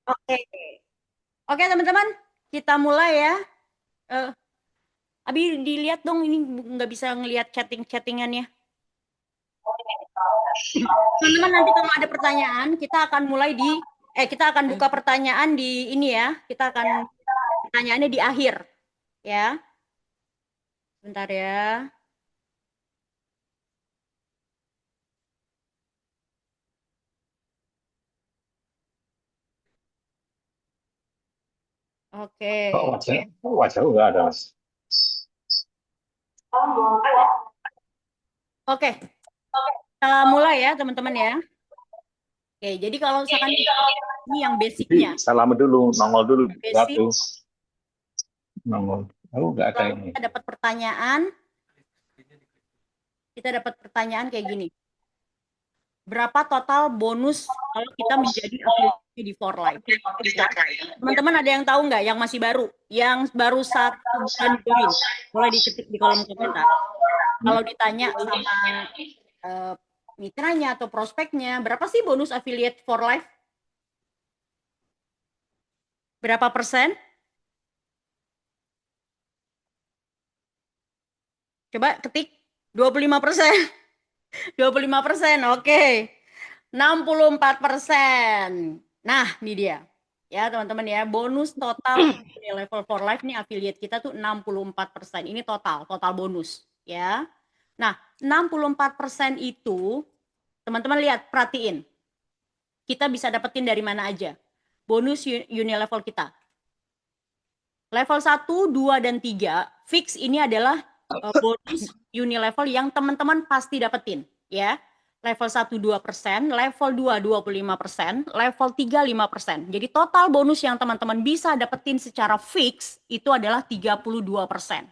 Oke, oke teman-teman, kita mulai ya. Eh, Abi dilihat dong, ini nggak bisa ngelihat chattingannya. Teman-teman nanti kalau ada pertanyaan, kita akan buka pertanyaan di ini ya. Kita akan pertanyaannya di akhir ya. Bentar ya. Oke, Kok wajah nggak ada, Mas? oke, kita mulai ya teman-teman ya. Oke, jadi kalau misalkan ini yang Jadi basicnya, salam dulu, nongol dulu. basic. Satu, nongol. Oh, nggak ada Lalu ini. kita dapat pertanyaan kayak gini. Berapa total bonus kalau kita menjadi afiliasi di For Life? Ya. Teman-teman ada yang tahu nggak yang masih baru? Yang baru 1 bulan join? Boleh diketik di kolom komentar. Kalau ditanya sama eh, mitranya atau prospeknya, berapa sih bonus affiliate For Life? Berapa persen? Coba ketik 25%. 25%, oke. 64%. Nah, ini dia. Ya, teman-teman ya, bonus total di level for life nih affiliate kita tuh 64%. Ini total bonus, ya. Nah, 64% itu teman-teman lihat, perhatiin. Kita bisa dapetin dari mana aja. Bonus unilevel kita. Level 1, 2, dan 3 fix ini adalah bonus unilevel yang teman-teman pasti dapetin, ya. Level 1 2%, level 2 25%, level 3 5%. Jadi total bonus yang teman-teman bisa dapetin secara fix itu adalah 32%.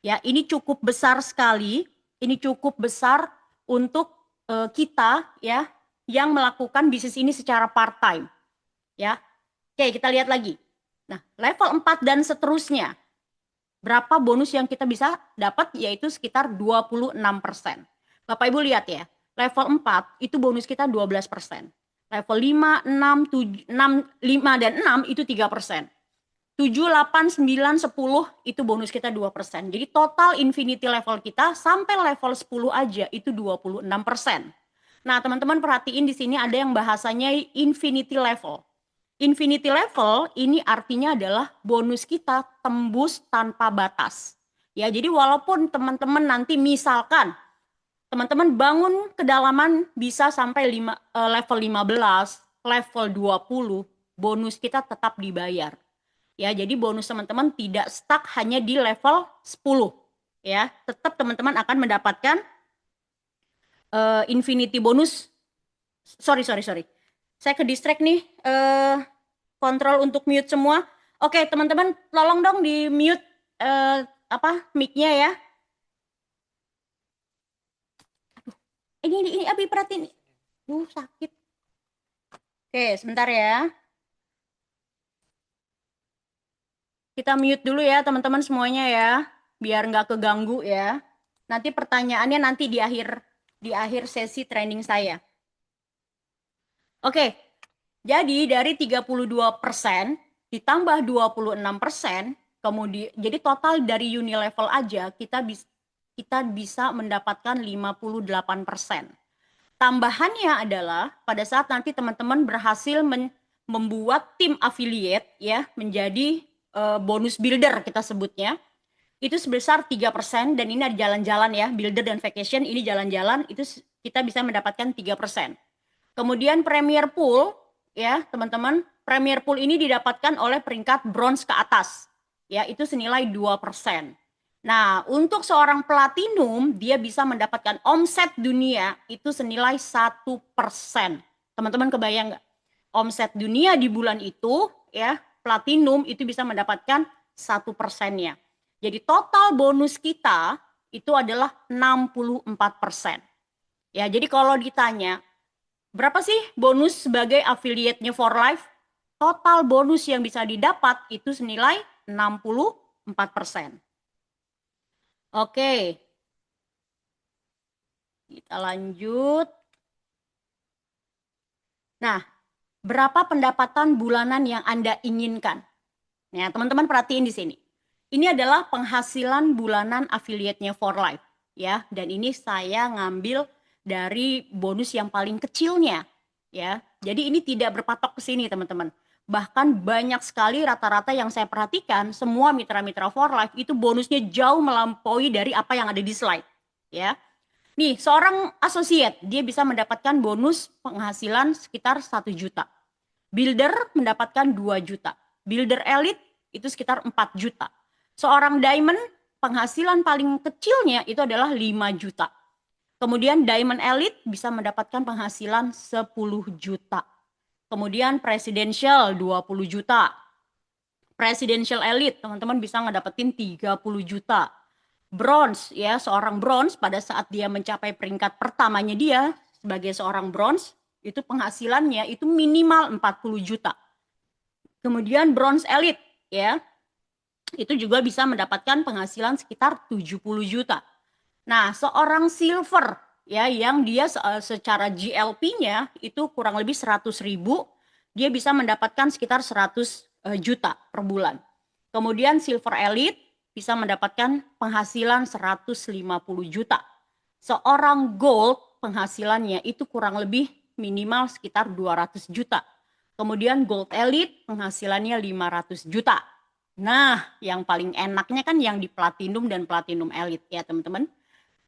Ya, ini cukup besar sekali. Ini cukup besar untuk kita ya yang melakukan bisnis ini secara part time, ya. Oke, kita lihat lagi. Nah, level 4 dan seterusnya. Berapa bonus yang kita bisa dapat yaitu sekitar 26%. Bapak Ibu lihat ya, level 4 itu bonus kita 12%. Level 5, 6, 7, 6, 5 dan 6 itu 3%. 7, 8, 9, 10 itu bonus kita 2%. Jadi total infinity level kita sampai level 10 aja itu 26%. Nah, teman-teman perhatiin di sini ada yang bahasanya infinity level. Infinity level ini artinya adalah bonus kita tembus tanpa batas. Ya, jadi walaupun teman-teman nanti misalkan teman-teman bangun kedalaman bisa sampai level 15, level 20, bonus kita tetap dibayar. Ya, jadi bonus teman-teman tidak stuck hanya di level 10. Ya, tetap teman-teman akan mendapatkan infinity bonus. Sorry, sorry, sorry. Saya ke distract nih. Kontrol untuk mute semua. Oke, teman-teman, tolong dong di mute mic-nya ya. Ini Abi perhatiin. Sakit. Oke, sebentar ya. Kita mute dulu ya, teman-teman semuanya ya, biar nggak keganggu ya. Nanti pertanyaannya nanti di akhir sesi training saya. Oke, jadi dari 32% ditambah 26%, kemudian jadi total dari unilevel aja kita bisa mendapatkan 58%. Tambahannya adalah pada saat nanti teman-teman berhasil membuat tim affiliate ya menjadi bonus builder kita sebutnya. Itu sebesar 3% dan ini ada jalan-jalan ya, builder dan vacation ini jalan-jalan itu kita bisa mendapatkan 3%. Kemudian Premier Pool ya, teman-teman, Premier Pool ini didapatkan oleh peringkat bronze ke atas. Ya, itu senilai 2%. Nah, untuk seorang platinum dia bisa mendapatkan omset dunia itu senilai 1%. Teman-teman kebayang nggak? Omset dunia di bulan itu ya, platinum itu bisa mendapatkan 1%-nya. Jadi total bonus kita itu adalah 64%. Ya, jadi kalau ditanya berapa sih bonus sebagai affiliate-nya For Life? Total bonus yang bisa didapat itu senilai 64%. Oke, kita lanjut. Nah, Berapa pendapatan bulanan yang Anda inginkan? Ya, teman-teman perhatiin di sini. Ini adalah penghasilan bulanan affiliate-nya For Life, ya. Dan ini saya ngambil dari bonus yang paling kecilnya, ya. Jadi ini tidak berpatok ke sini, teman-teman. Bahkan banyak sekali rata-rata yang saya perhatikan, semua mitra-mitra For Life itu bonusnya jauh melampaui dari apa yang ada di slide, ya. Nih, seorang associate, dia bisa mendapatkan bonus penghasilan sekitar 1 juta. Builder mendapatkan 2 juta. Builder elite itu sekitar 4 juta. Seorang diamond penghasilan paling kecilnya itu adalah 5 juta. Kemudian diamond elite bisa mendapatkan penghasilan 10 juta. Kemudian presidential 20 juta. Presidential elite teman-teman bisa ngedapetin 30 juta. Bronze ya, seorang bronze pada saat dia mencapai peringkat pertamanya dia sebagai seorang bronze itu penghasilannya itu minimal 40 juta. Kemudian bronze elite ya, itu juga bisa mendapatkan penghasilan sekitar 70 juta. Nah, seorang silver ya yang dia secara GLP-nya itu kurang lebih 100 ribu, dia bisa mendapatkan sekitar 100 juta per bulan. Kemudian silver elite bisa mendapatkan penghasilan 150 juta. Seorang gold penghasilannya itu kurang lebih minimal sekitar 200 juta. Kemudian gold elite penghasilannya 500 juta. Nah, yang paling enaknya kan yang di platinum dan platinum elite ya teman-teman.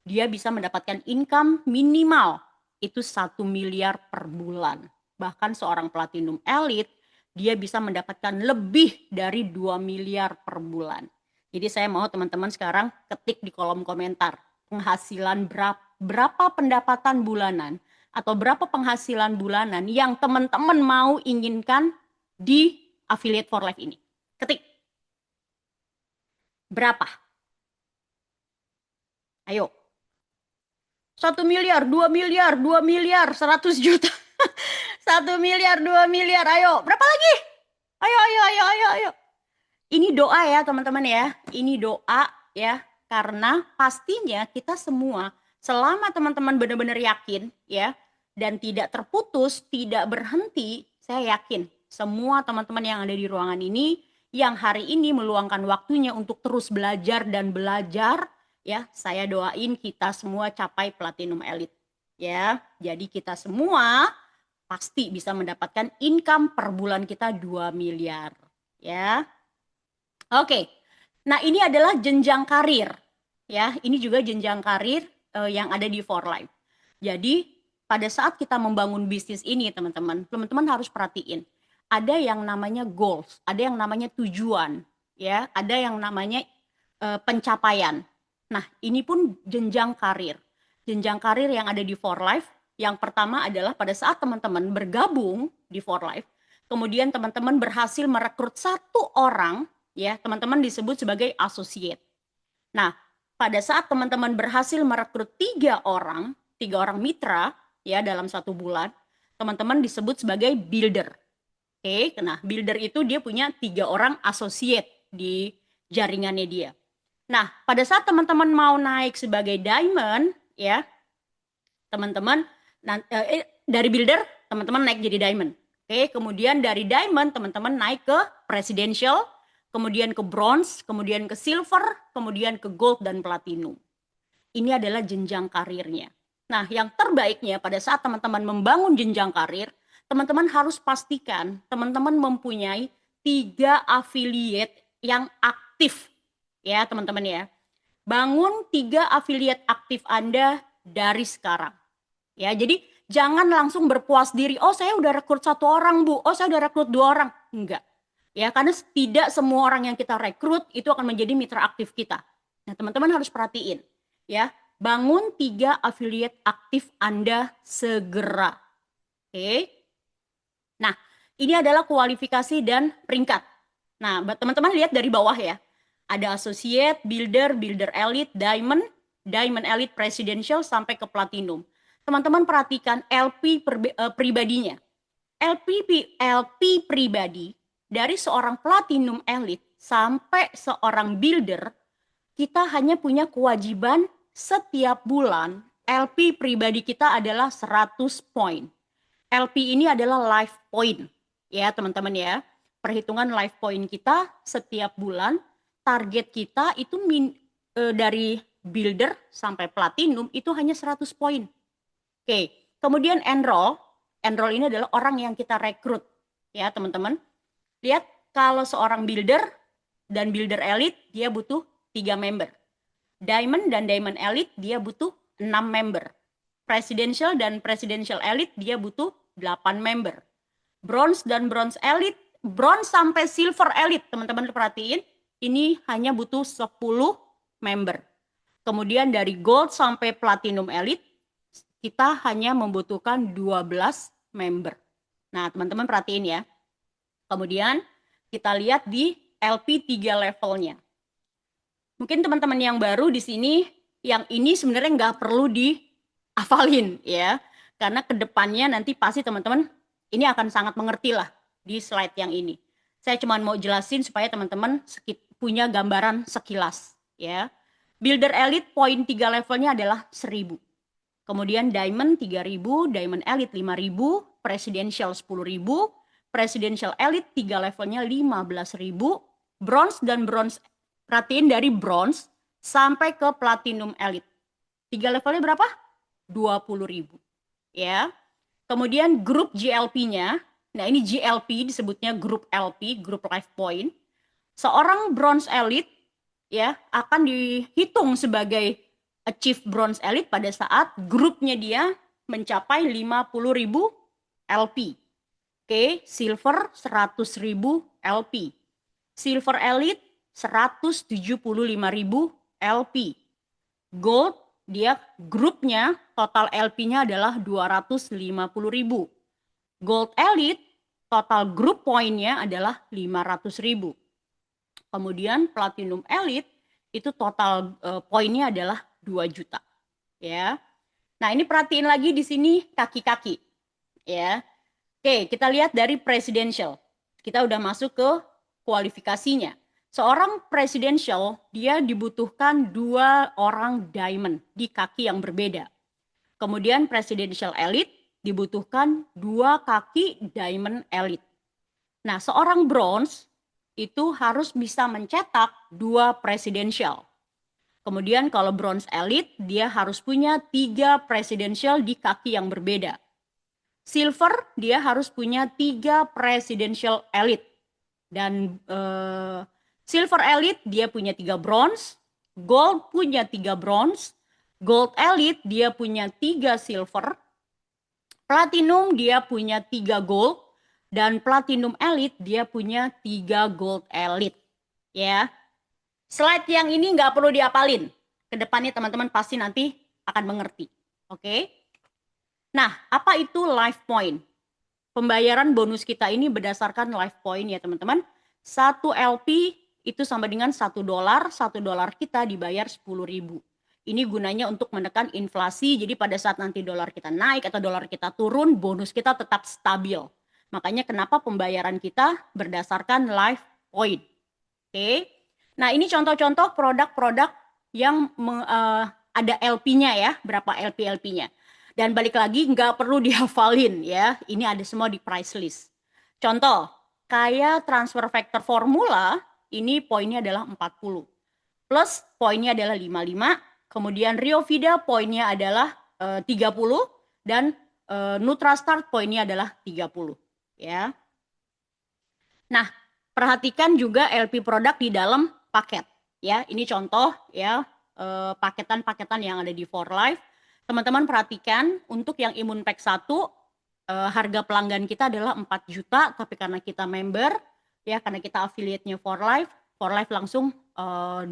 Dia bisa mendapatkan income minimal itu 1 miliar per bulan. Bahkan seorang platinum elite dia bisa mendapatkan lebih dari 2 miliar per bulan. Jadi saya mau teman-teman sekarang ketik di kolom komentar penghasilan berapa pendapatan bulanan atau berapa penghasilan bulanan yang teman-teman mau inginkan di Affiliate for Life ini. Ketik. Berapa? Ayo. 1 miliar, 2 miliar, 2 miliar, 100 juta. 1 miliar, 2 miliar, ayo. Berapa lagi? Ayo. Ini doa ya teman-teman ya. Ini doa ya. Karena pastinya kita semua, selama teman-teman benar-benar yakin ya, dan tidak terputus, tidak berhenti, saya yakin semua teman-teman yang ada di ruangan ini, yang hari ini meluangkan waktunya untuk terus belajar dan belajar, ya, saya doain kita semua capai platinum elite. Ya, jadi kita semua pasti bisa mendapatkan income per bulan kita 2 miliar. Ya. Oke. Nah, ini adalah jenjang karir. Ya, ini juga jenjang karir yang ada di For Life. Jadi, pada saat kita membangun bisnis ini, teman-teman harus perhatiin. Ada yang namanya goals, ada yang namanya tujuan, ya, ada yang namanya pencapaian. Nah, ini pun jenjang karir. Jenjang karir yang ada di For Life, yang pertama adalah pada saat teman-teman bergabung di For Life, kemudian teman-teman berhasil merekrut 1 orang, ya, teman-teman disebut sebagai associate. Nah, pada saat teman-teman berhasil merekrut 3 orang mitra, ya, dalam 1 bulan, teman-teman disebut sebagai builder. Oke, nah builder itu dia punya 3 orang associate di jaringannya dia. Nah, pada saat teman-teman mau naik sebagai diamond, ya, teman-teman dari builder teman-teman naik jadi diamond. Oke, kemudian dari diamond teman-teman naik ke presidential, kemudian ke bronze, kemudian ke silver, kemudian ke gold dan platinum. Ini adalah jenjang karirnya. Nah, yang terbaiknya pada saat teman-teman membangun jenjang karir, teman-teman harus pastikan teman-teman mempunyai 3 affiliate yang aktif. Ya, teman-teman ya. Bangun 3 affiliate aktif Anda dari sekarang. Ya, jadi jangan langsung berpuas diri, oh saya udah rekrut 1 orang Bu, oh saya udah rekrut 2 orang. Enggak. Ya, karena tidak semua orang yang kita rekrut itu akan menjadi mitra aktif kita. Nah, teman-teman harus perhatiin. Ya, bangun 3 affiliate aktif Anda segera. Oke. Nah, ini adalah kualifikasi dan peringkat. Nah, teman-teman lihat dari bawah ya. Ada associate, builder, builder elite, diamond, diamond elite, presidential sampai ke platinum. Teman-teman perhatikan LP pribadinya. LP pribadi dari seorang platinum elite sampai seorang builder, kita hanya punya kewajiban setiap bulan LP pribadi kita adalah 100 poin. LP ini adalah life point ya teman-teman ya. Perhitungan life point kita setiap bulan, target kita itu dari builder sampai platinum itu hanya 100 poin. Oke, kemudian enroll. Enroll ini adalah orang yang kita rekrut ya teman-teman. Lihat kalau seorang builder dan builder elite dia butuh 3 member. Diamond dan Diamond Elite dia butuh 6 member. Presidential dan Presidential Elite dia butuh 8 member. Bronze dan Bronze Elite, Bronze sampai Silver Elite, teman-teman perhatiin, ini hanya butuh 10 member. Kemudian dari Gold sampai Platinum Elite, kita hanya membutuhkan 12 member. Nah, teman-teman perhatiin ya. Kemudian kita lihat di LP 3 levelnya. Mungkin teman-teman yang baru di sini, yang ini sebenarnya nggak perlu dihafalin ya. Karena kedepannya nanti pasti teman-teman ini akan sangat mengerti lah di slide yang ini. Saya cuma mau jelasin supaya teman-teman punya gambaran sekilas ya. Builder Elite poin 3 levelnya adalah 1000. Kemudian Diamond 3000, Diamond Elite 5000, Presidential 10000, Presidential Elite 3 levelnya 15000, Bronze dan Bronze, perhatiin dari Bronze sampai ke Platinum Elite. 3 levelnya berapa? 20.000 ya. Kemudian grup GLP-nya, nah ini GLP disebutnya grup LP, grup life point. Seorang Bronze Elite ya akan dihitung sebagai achieve Bronze Elite pada saat grupnya dia mencapai 50.000 LP. Oke, Silver 100.000 LP. Silver Elite 175.000 LP. Gold dia grupnya total LP-nya adalah 250.000. Gold Elite total grup poinnya adalah 500.000. Kemudian Platinum Elite itu total poinnya adalah 2 juta. Ya. Nah, ini perhatiin lagi di sini kaki-kaki. Ya. Oke, kita lihat dari presidential. Kita udah masuk ke kualifikasinya. Seorang presidential, dia dibutuhkan 2 orang diamond di kaki yang berbeda. Kemudian presidential elite dibutuhkan 2 kaki diamond elite. Nah, seorang bronze itu harus bisa mencetak 2 presidential. Kemudian kalau bronze elite, dia harus punya 3 presidential di kaki yang berbeda. Silver dia harus punya 3 presidential elite. Dan silver elite dia punya 3 bronze, gold punya 3 bronze, gold elite dia punya 3 silver, platinum dia punya 3 gold, dan platinum elite dia punya 3 gold elite. Ya. Slide yang ini nggak perlu diapalin. Kedepannya teman-teman pasti nanti akan mengerti. Oke? Nah, apa itu life point? Pembayaran bonus kita ini berdasarkan life point ya teman-teman. 1 LP itu sama dengan $1. $1 kita dibayar 10.000. Ini gunanya untuk menekan inflasi. Jadi pada saat nanti dolar kita naik atau dolar kita turun, bonus kita tetap stabil. Makanya kenapa pembayaran kita berdasarkan life point. Oke. Nah, ini contoh-contoh produk-produk yang ada LP-nya ya, berapa LP-LP-nya. Dan balik lagi nggak perlu dihafalin ya, ini ada semua di price list. Contoh, kayak transfer factor formula, ini poinnya adalah 40. Plus poinnya adalah 55, kemudian Rio Vida poinnya adalah 30, dan NutraStart poinnya adalah 30. Ya. Nah, perhatikan juga LP produk di dalam paket. Ya, ini contoh ya paketan-paketan yang ada di For Life. Teman-teman perhatikan untuk yang Imun Pack 1 harga pelanggan kita adalah 4 juta, tapi karena kita member ya, karena kita affiliate-nya For Life langsung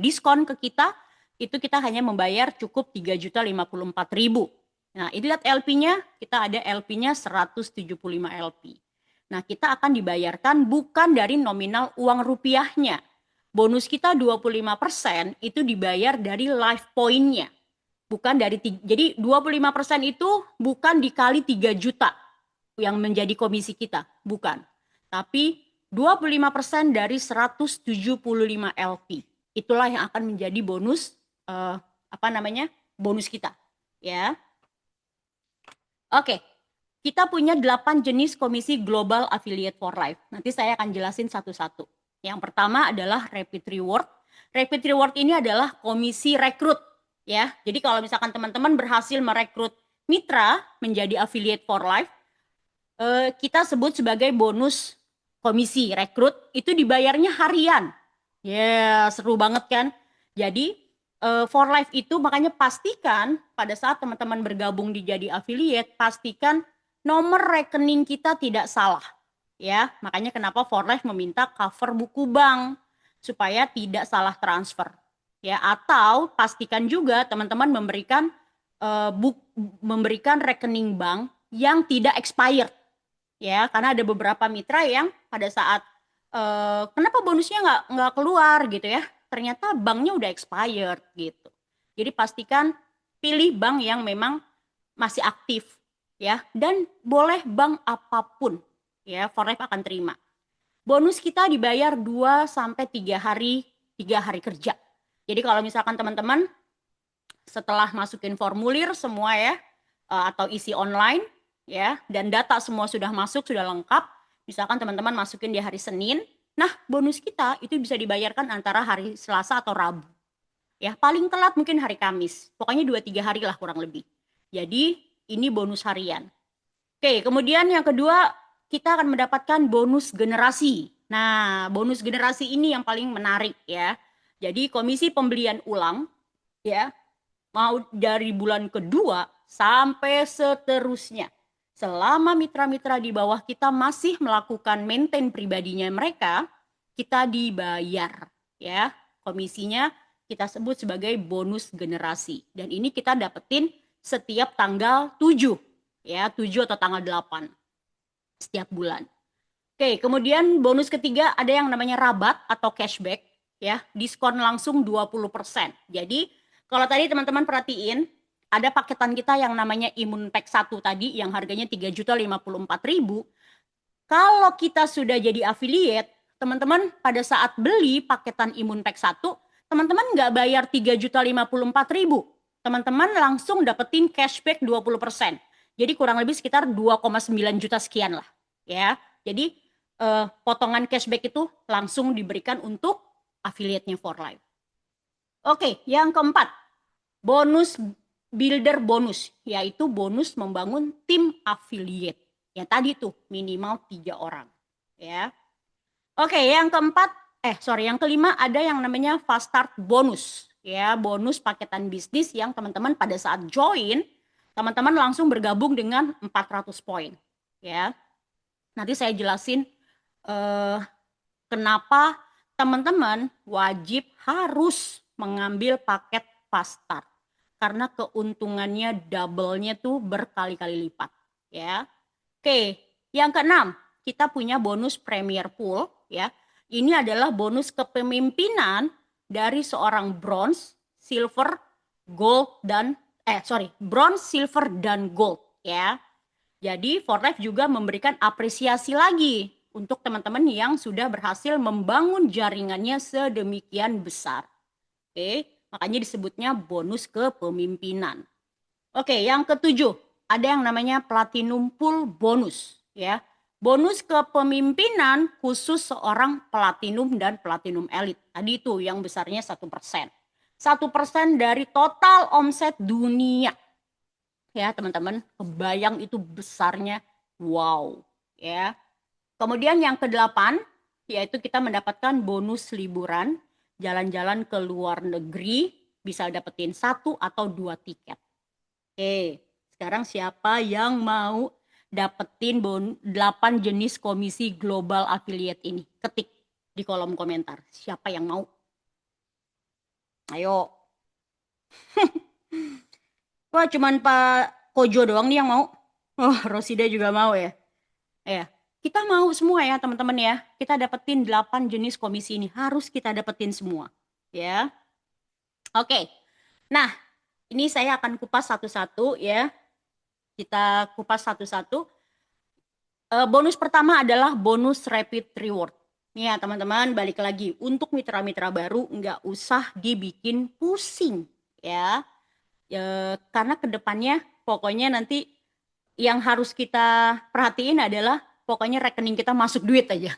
diskon ke kita, itu kita hanya membayar cukup 3.054.000. Nah, ini lihat LP-nya, kita ada LP-nya 175 LP. Nah, kita akan dibayarkan bukan dari nominal uang rupiahnya. Bonus kita 25% itu dibayar dari life point-nya. Bukan dari, jadi 25% itu bukan dikali 3 juta yang menjadi komisi kita, bukan. Tapi 25% dari 175 LP. Itulah yang akan menjadi bonus bonus kita, ya. Oke. kita punya 8 jenis komisi Global Affiliate for Life. Nanti saya akan jelasin satu-satu. Yang pertama adalah Rapid Reward. Rapid Reward ini adalah komisi rekrut, ya. Jadi kalau misalkan teman-teman berhasil merekrut mitra menjadi Affiliate for Life, kita sebut sebagai bonus komisi rekrut, itu dibayarnya harian. Ya, seru banget kan? Jadi for life itu makanya pastikan pada saat teman-teman bergabung di jadi affiliate, pastikan nomor rekening kita tidak salah. Ya, makanya kenapa for life meminta cover buku bank supaya tidak salah transfer. Ya, atau pastikan juga teman-teman memberikan rekening bank yang tidak expired. Ya, karena ada beberapa mitra yang pada saat kenapa bonusnya nggak keluar gitu ya, ternyata banknya udah expired gitu. Jadi pastikan pilih bank yang memang masih aktif ya, dan boleh bank apapun ya, for life akan terima. Bonus kita dibayar 2 sampai 3 hari kerja. Jadi kalau misalkan teman-teman setelah masukin formulir semua ya, atau isi online ya, dan data semua sudah masuk, sudah lengkap, misalkan teman-teman masukin di hari Senin, nah bonus kita itu bisa dibayarkan antara hari Selasa atau Rabu. Ya, paling telat mungkin hari Kamis. Pokoknya 2-3 hari lah kurang lebih. Jadi, ini bonus harian. Oke, kemudian yang kedua, kita akan mendapatkan bonus generasi. Nah, bonus generasi ini yang paling menarik ya. Jadi, komisi pembelian ulang ya, mau dari bulan kedua sampai seterusnya. Selama mitra-mitra di bawah kita masih melakukan maintain pribadinya mereka, kita dibayar ya. Komisinya kita sebut sebagai bonus generasi. Dan ini kita dapetin setiap tanggal 7 ya, 7 atau tanggal 8 setiap bulan. Oke, kemudian bonus ketiga ada yang namanya rabat atau cashback ya, diskon langsung 20%. Jadi kalau tadi teman-teman perhatiin, ada paketan kita yang namanya Imun Pack 1 tadi yang harganya 3.054.000. Kalau kita sudah jadi affiliate, teman-teman pada saat beli paketan Imun Pack 1, teman-teman nggak bayar 3.054.000. Teman-teman langsung dapetin cashback 20%. Jadi kurang lebih sekitar 2,9 juta sekian lah. Ya. Jadi potongan cashback itu langsung diberikan untuk affiliate-nya for life. Oke, yang keempat, bonus builder bonus, yaitu bonus membangun tim affiliate. Yang tadi tuh minimal 3 orang. Ya. Oke, yang yang kelima ada yang namanya fast start bonus. Ya, bonus paketan bisnis yang teman-teman pada saat join, teman-teman langsung bergabung dengan 400 poin. Ya. Nanti saya jelasin kenapa teman-teman wajib harus mengambil paket fast start. Karena keuntungannya double-nya tuh berkali-kali lipat. Ya. Oke, yang keenam, kita punya bonus Premier Pool. Ya. Ini adalah bonus kepemimpinan dari seorang bronze, silver, gold, bronze, silver, dan gold. Ya. Jadi For Life juga memberikan apresiasi lagi untuk teman-teman yang sudah berhasil membangun jaringannya sedemikian besar. Oke, makanya disebutnya bonus kepemimpinan. Oke, yang ketujuh, ada yang namanya Platinum Pool bonus. Ya, bonus kepemimpinan khusus seorang platinum dan platinum elite. Tadi itu yang besarnya 1%. 1% dari total omset dunia. Ya teman-teman, kebayang itu besarnya, wow. Ya. Kemudian yang kedelapan, yaitu kita mendapatkan bonus liburan, jalan-jalan ke luar negeri, bisa dapetin 1 atau 2 tiket. Oke, sekarang siapa yang mau dapetin 8 jenis komisi global affiliate ini? Ketik di kolom komentar, siapa yang mau? Ayo. Wah, cuman Pak Kojo doang nih yang mau. Oh, Rosida juga mau ya. Ya, kita mau semua ya teman-teman ya. Kita dapetin 8 jenis komisi ini. Harus kita dapetin semua. Ya. Oke. Nah, ini saya akan kupas satu-satu ya. Kita kupas satu-satu. Bonus pertama adalah bonus rapid reward. Nih ya teman-teman, balik lagi. Untuk mitra-mitra baru nggak usah dibikin pusing ya. Karena kedepannya pokoknya nanti yang harus kita perhatiin adalah pokoknya rekening kita masuk duit aja.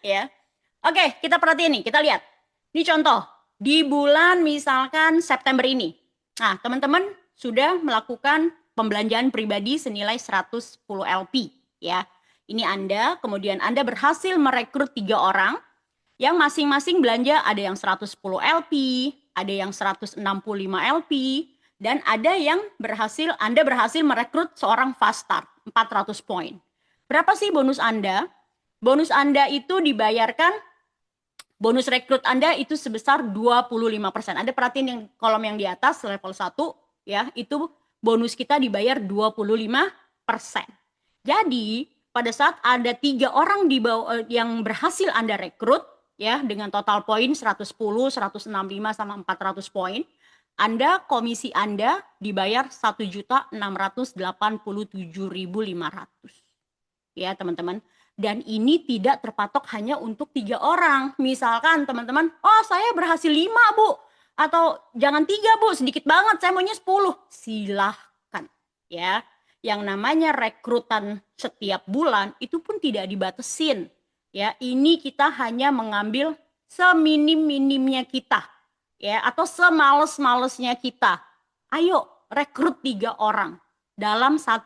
Ya. Oke, kita perhatiin nih, kita lihat. Ini contoh, di bulan misalkan September ini. Nah, teman-teman sudah melakukan pembelanjaan pribadi senilai 110 LP. Ya. Ini Anda, kemudian Anda berhasil merekrut 3 orang, yang masing-masing belanja ada yang 110 LP, ada yang 165 LP, dan ada yang Anda berhasil merekrut seorang fast start, 400 poin. Berapa sih bonus Anda? Bonus Anda itu dibayarkan, bonus rekrut Anda itu sebesar 25%. Anda perhatiin yang kolom yang di atas, level 1, ya, itu bonus kita dibayar 25%. Jadi, pada saat ada 3 orang di bawah yang berhasil Anda rekrut, ya, dengan total poin 110, 165 sama 400 poin, komisi Anda dibayar 1.687.500. Ya, teman-teman. Dan ini tidak terpatok hanya untuk 3 orang. Misalkan teman-teman, oh saya berhasil 5 Bu. Atau jangan 3 Bu, sedikit banget, saya maunya 10. Silahkan. Ya, yang namanya rekrutan setiap bulan itu pun tidak dibatesin. Ya, ini kita hanya mengambil seminim-minimnya kita. Ya, atau semales-malesnya kita. Ayo, rekrut 3 orang dalam 1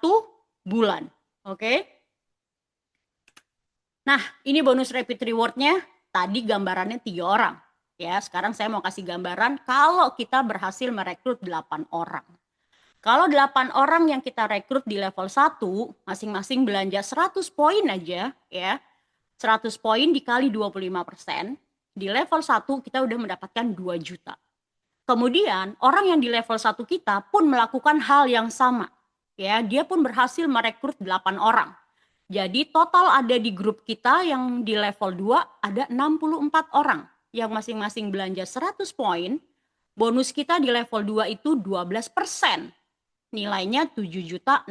bulan. Oke? Nah, ini bonus repeat reward-nya. Tadi gambarannya 3 orang. Ya, sekarang saya mau kasih gambaran kalau kita berhasil merekrut 8 orang. Kalau 8 orang yang kita rekrut di level 1, masing-masing belanja 100 poin aja, ya. 100 poin dikali 25%, di level 1 kita udah mendapatkan 2 juta. Kemudian, orang yang di level 1 kita pun melakukan hal yang sama. Ya, dia pun berhasil merekrut 8 orang. Jadi total ada di grup kita yang di level 2 ada 64 orang yang masing-masing belanja 100 poin. Bonus kita di level 2 itu 12%. Nilainya 7.680.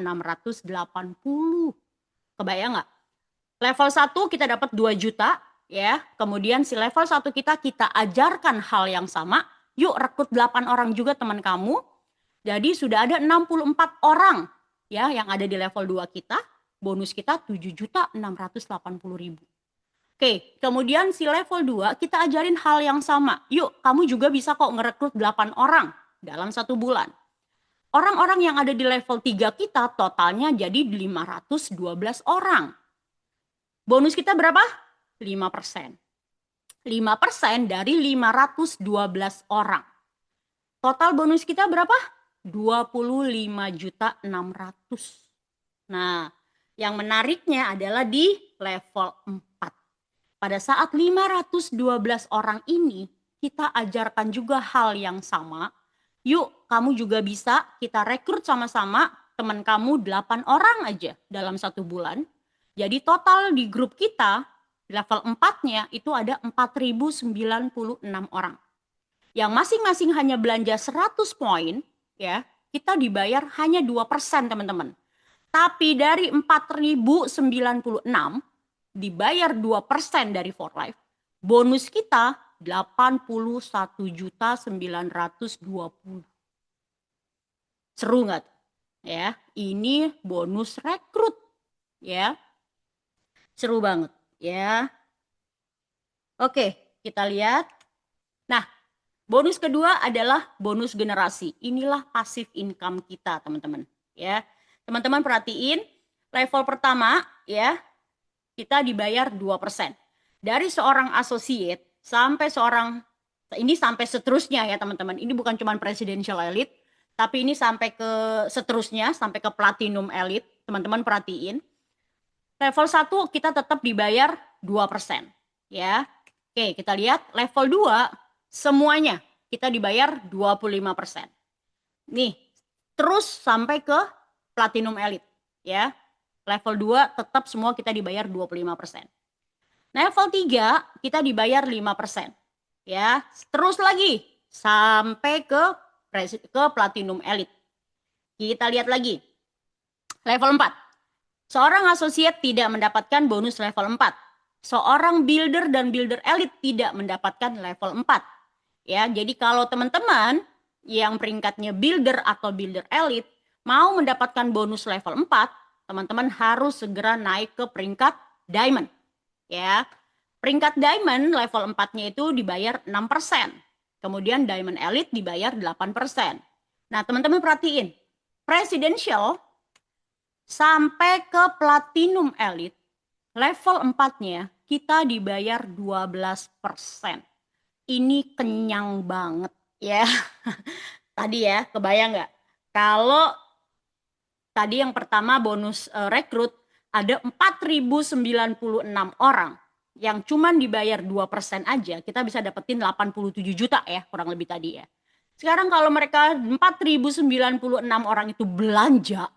Kebayang nggak? Level 1 kita dapat 2 juta, ya. Kemudian si level 1 kita ajarkan hal yang sama. Yuk rekrut 8 orang juga teman kamu. Jadi sudah ada 64 orang ya yang ada di level 2 kita. Bonus kita 7.680.000. Oke, kemudian si level 2 kita ajarin hal yang sama. Yuk, kamu juga bisa kok ngerekrut 8 orang dalam 1 bulan. Orang-orang yang ada di level 3 kita totalnya jadi 512 orang. Bonus kita berapa? 5%. 5% dari 512 orang. Total bonus kita berapa? 25.600. Nah, yang menariknya adalah di level 4. Pada saat 512 orang ini, kita ajarkan juga hal yang sama. Yuk, kamu juga bisa, kita rekrut sama-sama teman kamu 8 orang aja dalam 1 bulan. Jadi total di grup kita, level 4-nya itu ada 4.096 orang. Yang masing-masing hanya belanja 100 poin, ya, kita dibayar hanya 2%, teman-teman. Tapi dari 4.096 dibayar 2% dari For Life, bonus kita 81.920. Seru nggak? Ya, ini bonus rekrut, ya. Seru banget, ya. Oke, kita lihat. Nah, bonus kedua adalah bonus generasi. Inilah passive income kita, teman-teman, ya. Teman-teman perhatiin, level pertama ya, kita dibayar 2%. Dari seorang associate sampai sampai seterusnya ya teman-teman. Ini bukan cuma presidential elite, tapi ini sampai ke seterusnya, sampai ke platinum elite. Teman-teman perhatiin. Level 1 kita tetap dibayar 2%. Ya. Oke, kita lihat level 2 semuanya kita dibayar 25%. Nih, terus sampai ke Platinum Elite, ya. Level 2 tetap semua kita dibayar 25%. Level 3 kita dibayar 5%. Ya, terus lagi sampai ke Platinum Elite. Kita lihat lagi. Level 4. Seorang associate tidak mendapatkan bonus level 4. Seorang builder dan builder elite tidak mendapatkan level 4. Ya, jadi kalau teman-teman yang peringkatnya builder atau builder elite mau mendapatkan bonus level 4, teman-teman harus segera naik ke peringkat diamond. Ya, peringkat diamond level 4-nya itu dibayar 6%. Kemudian diamond elite dibayar 8%. Nah, teman-teman perhatiin, presidential sampai ke platinum elite level 4-nya kita dibayar 12%. Ini kenyang banget ya. Tadi ya, kebayang nggak? Kalau tadi yang pertama bonus rekrut ada 4.096 orang yang cuman dibayar 2% aja, kita bisa dapetin 87 juta ya, kurang lebih tadi ya. Sekarang kalau mereka 4.096 orang itu belanja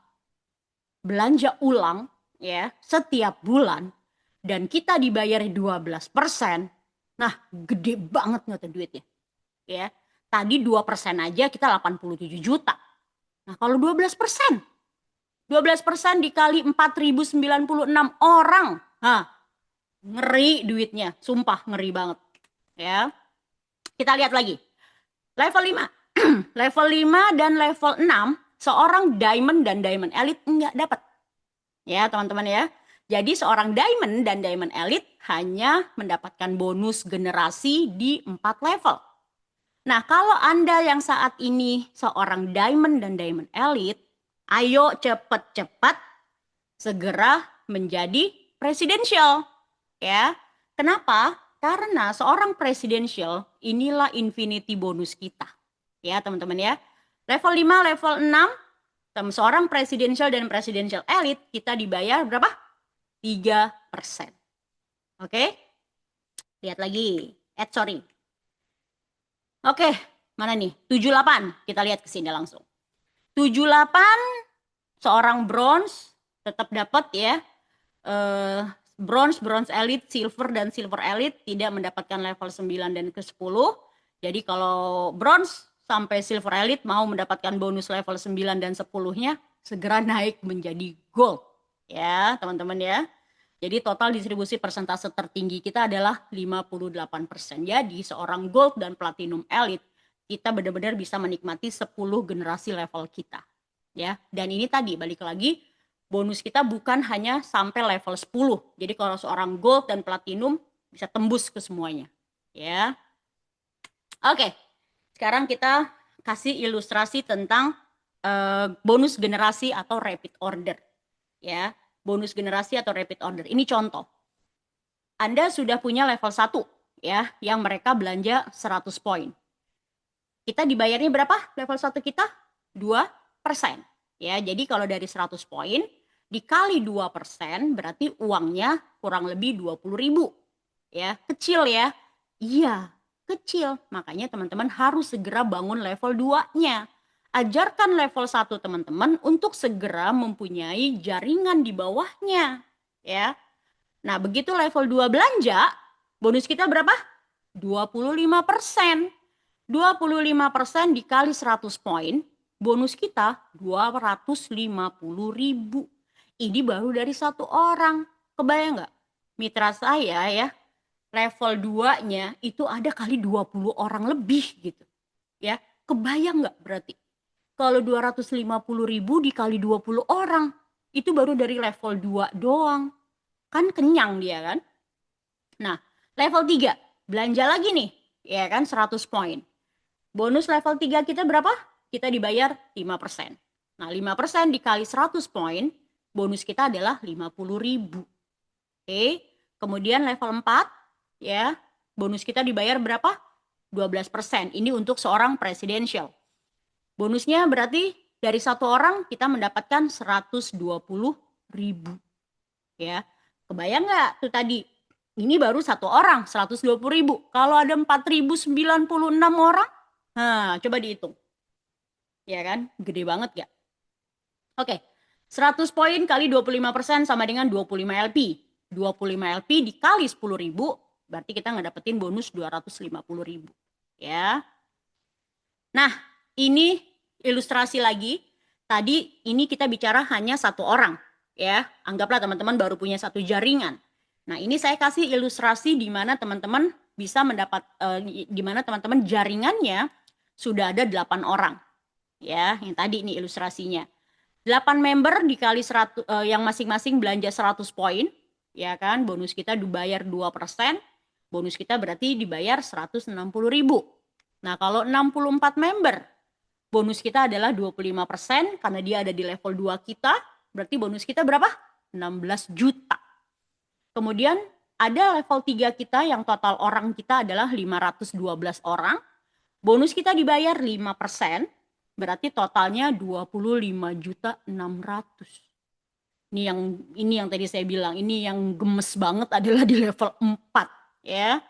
ulang ya setiap bulan dan kita dibayar 12%, nah gede banget nggak tuh duitnya ya. Tadi 2% aja kita 87 juta. Nah kalau 12%, 12% dikali 4.096 orang, nah ngeri duitnya, sumpah ngeri banget ya. Kita lihat lagi level 5. Level 5 dan level 6 seorang diamond dan diamond elite nggak dapat ya teman-teman ya. Jadi seorang diamond dan diamond elite hanya mendapatkan bonus generasi di 4 level. Nah, kalau Anda yang saat ini seorang diamond dan diamond elite, ayo cepat-cepat segera menjadi presidential. Ya. Kenapa? Karena seorang presidential inilah infinity bonus kita. Ya, teman-teman ya. Level 5, level 6, seorang presidential dan presidential elite kita dibayar berapa? 3%. Oke? Lihat lagi. Sorry. Oke, mana nih? 78. Kita lihat ke sini langsung. 78 seorang bronze tetap dapat ya. Bronze elite, silver dan silver elite tidak mendapatkan level 9 dan ke-10. Jadi kalau bronze sampai silver elite mau mendapatkan bonus level 9 dan 10-nya segera naik menjadi gold. Ya, teman-teman ya. Jadi total distribusi persentase tertinggi kita adalah 58%. Jadi seorang gold dan platinum elite kita benar-benar bisa menikmati 10 generasi level kita. Ya, dan ini tadi balik lagi bonus kita bukan hanya sampai level 10. Jadi kalau seorang gold dan platinum bisa tembus ke semuanya. Ya. Oke. Sekarang kita kasih ilustrasi tentang bonus generasi atau repeat order. Ya. Bonus generasi atau repeat order. Ini contoh. Anda sudah punya level 1 ya, yang mereka belanja 100 poin. Kita dibayarnya berapa level 1 kita? 2%. Ya, jadi kalau dari 100 poin dikali 2% berarti uangnya kurang lebih 20.000. Ya, kecil ya. Iya, kecil. Makanya teman-teman harus segera bangun level 2-nya. Ajarkan level 1 teman-teman untuk segera mempunyai jaringan di bawahnya. Ya. Nah, begitu level 2 belanja, bonus kita berapa? 25%. 25% dikali 100 poin, bonus kita 250.000. Ini baru dari satu orang. Kebayang nggak? Mitra saya ya, level 2-nya itu ada kali 20 orang lebih gitu. Ya, kebayang nggak berarti? Kalau 250.000 dikali 20 orang, itu baru dari level 2 doang. Kan kenyang dia kan? Nah, level 3, belanja lagi nih, ya kan 100 poin. Bonus level 3 kita berapa? Kita dibayar 5%. Nah, 5% dikali 100 poin, bonus kita adalah 50.000. Oke, kemudian level 4, ya, bonus kita dibayar berapa? 12%. Ini untuk seorang presidential. Bonusnya berarti dari satu orang kita mendapatkan 120.000. Ya, kebayang nggak tuh tadi? Ini baru satu orang 120.000. Kalau ada 4.096 orang, nah coba dihitung. Ya kan, gede banget gak? Oke, 100 poin kali 25% sama dengan 25 LP. 25 LP dikali 10.000, berarti kita ngedapetin bonus 250.000. Ya. Nah, ini ilustrasi lagi. Tadi ini kita bicara hanya satu orang. Ya, anggaplah teman-teman baru punya satu jaringan. Nah, ini saya kasih ilustrasi di mana teman-teman bisa mendapat, di mana teman-teman jaringannya sudah ada 8 orang. Ya, yang tadi ini ilustrasinya. 8 member dikali 100, yang masing-masing belanja 100 poin, ya kan? Bonus kita dibayar 2%, bonus kita berarti dibayar 160.000. Nah, kalau 64 member, bonus kita adalah 25% karena dia ada di level 2 kita, berarti bonus kita berapa? 16 juta. Kemudian ada level 3 kita yang total orang kita adalah 512 orang. Bonus kita dibayar 5%, berarti totalnya 25.600.000. Ini yang tadi saya bilang, ini yang gemes banget adalah di level 4 ya.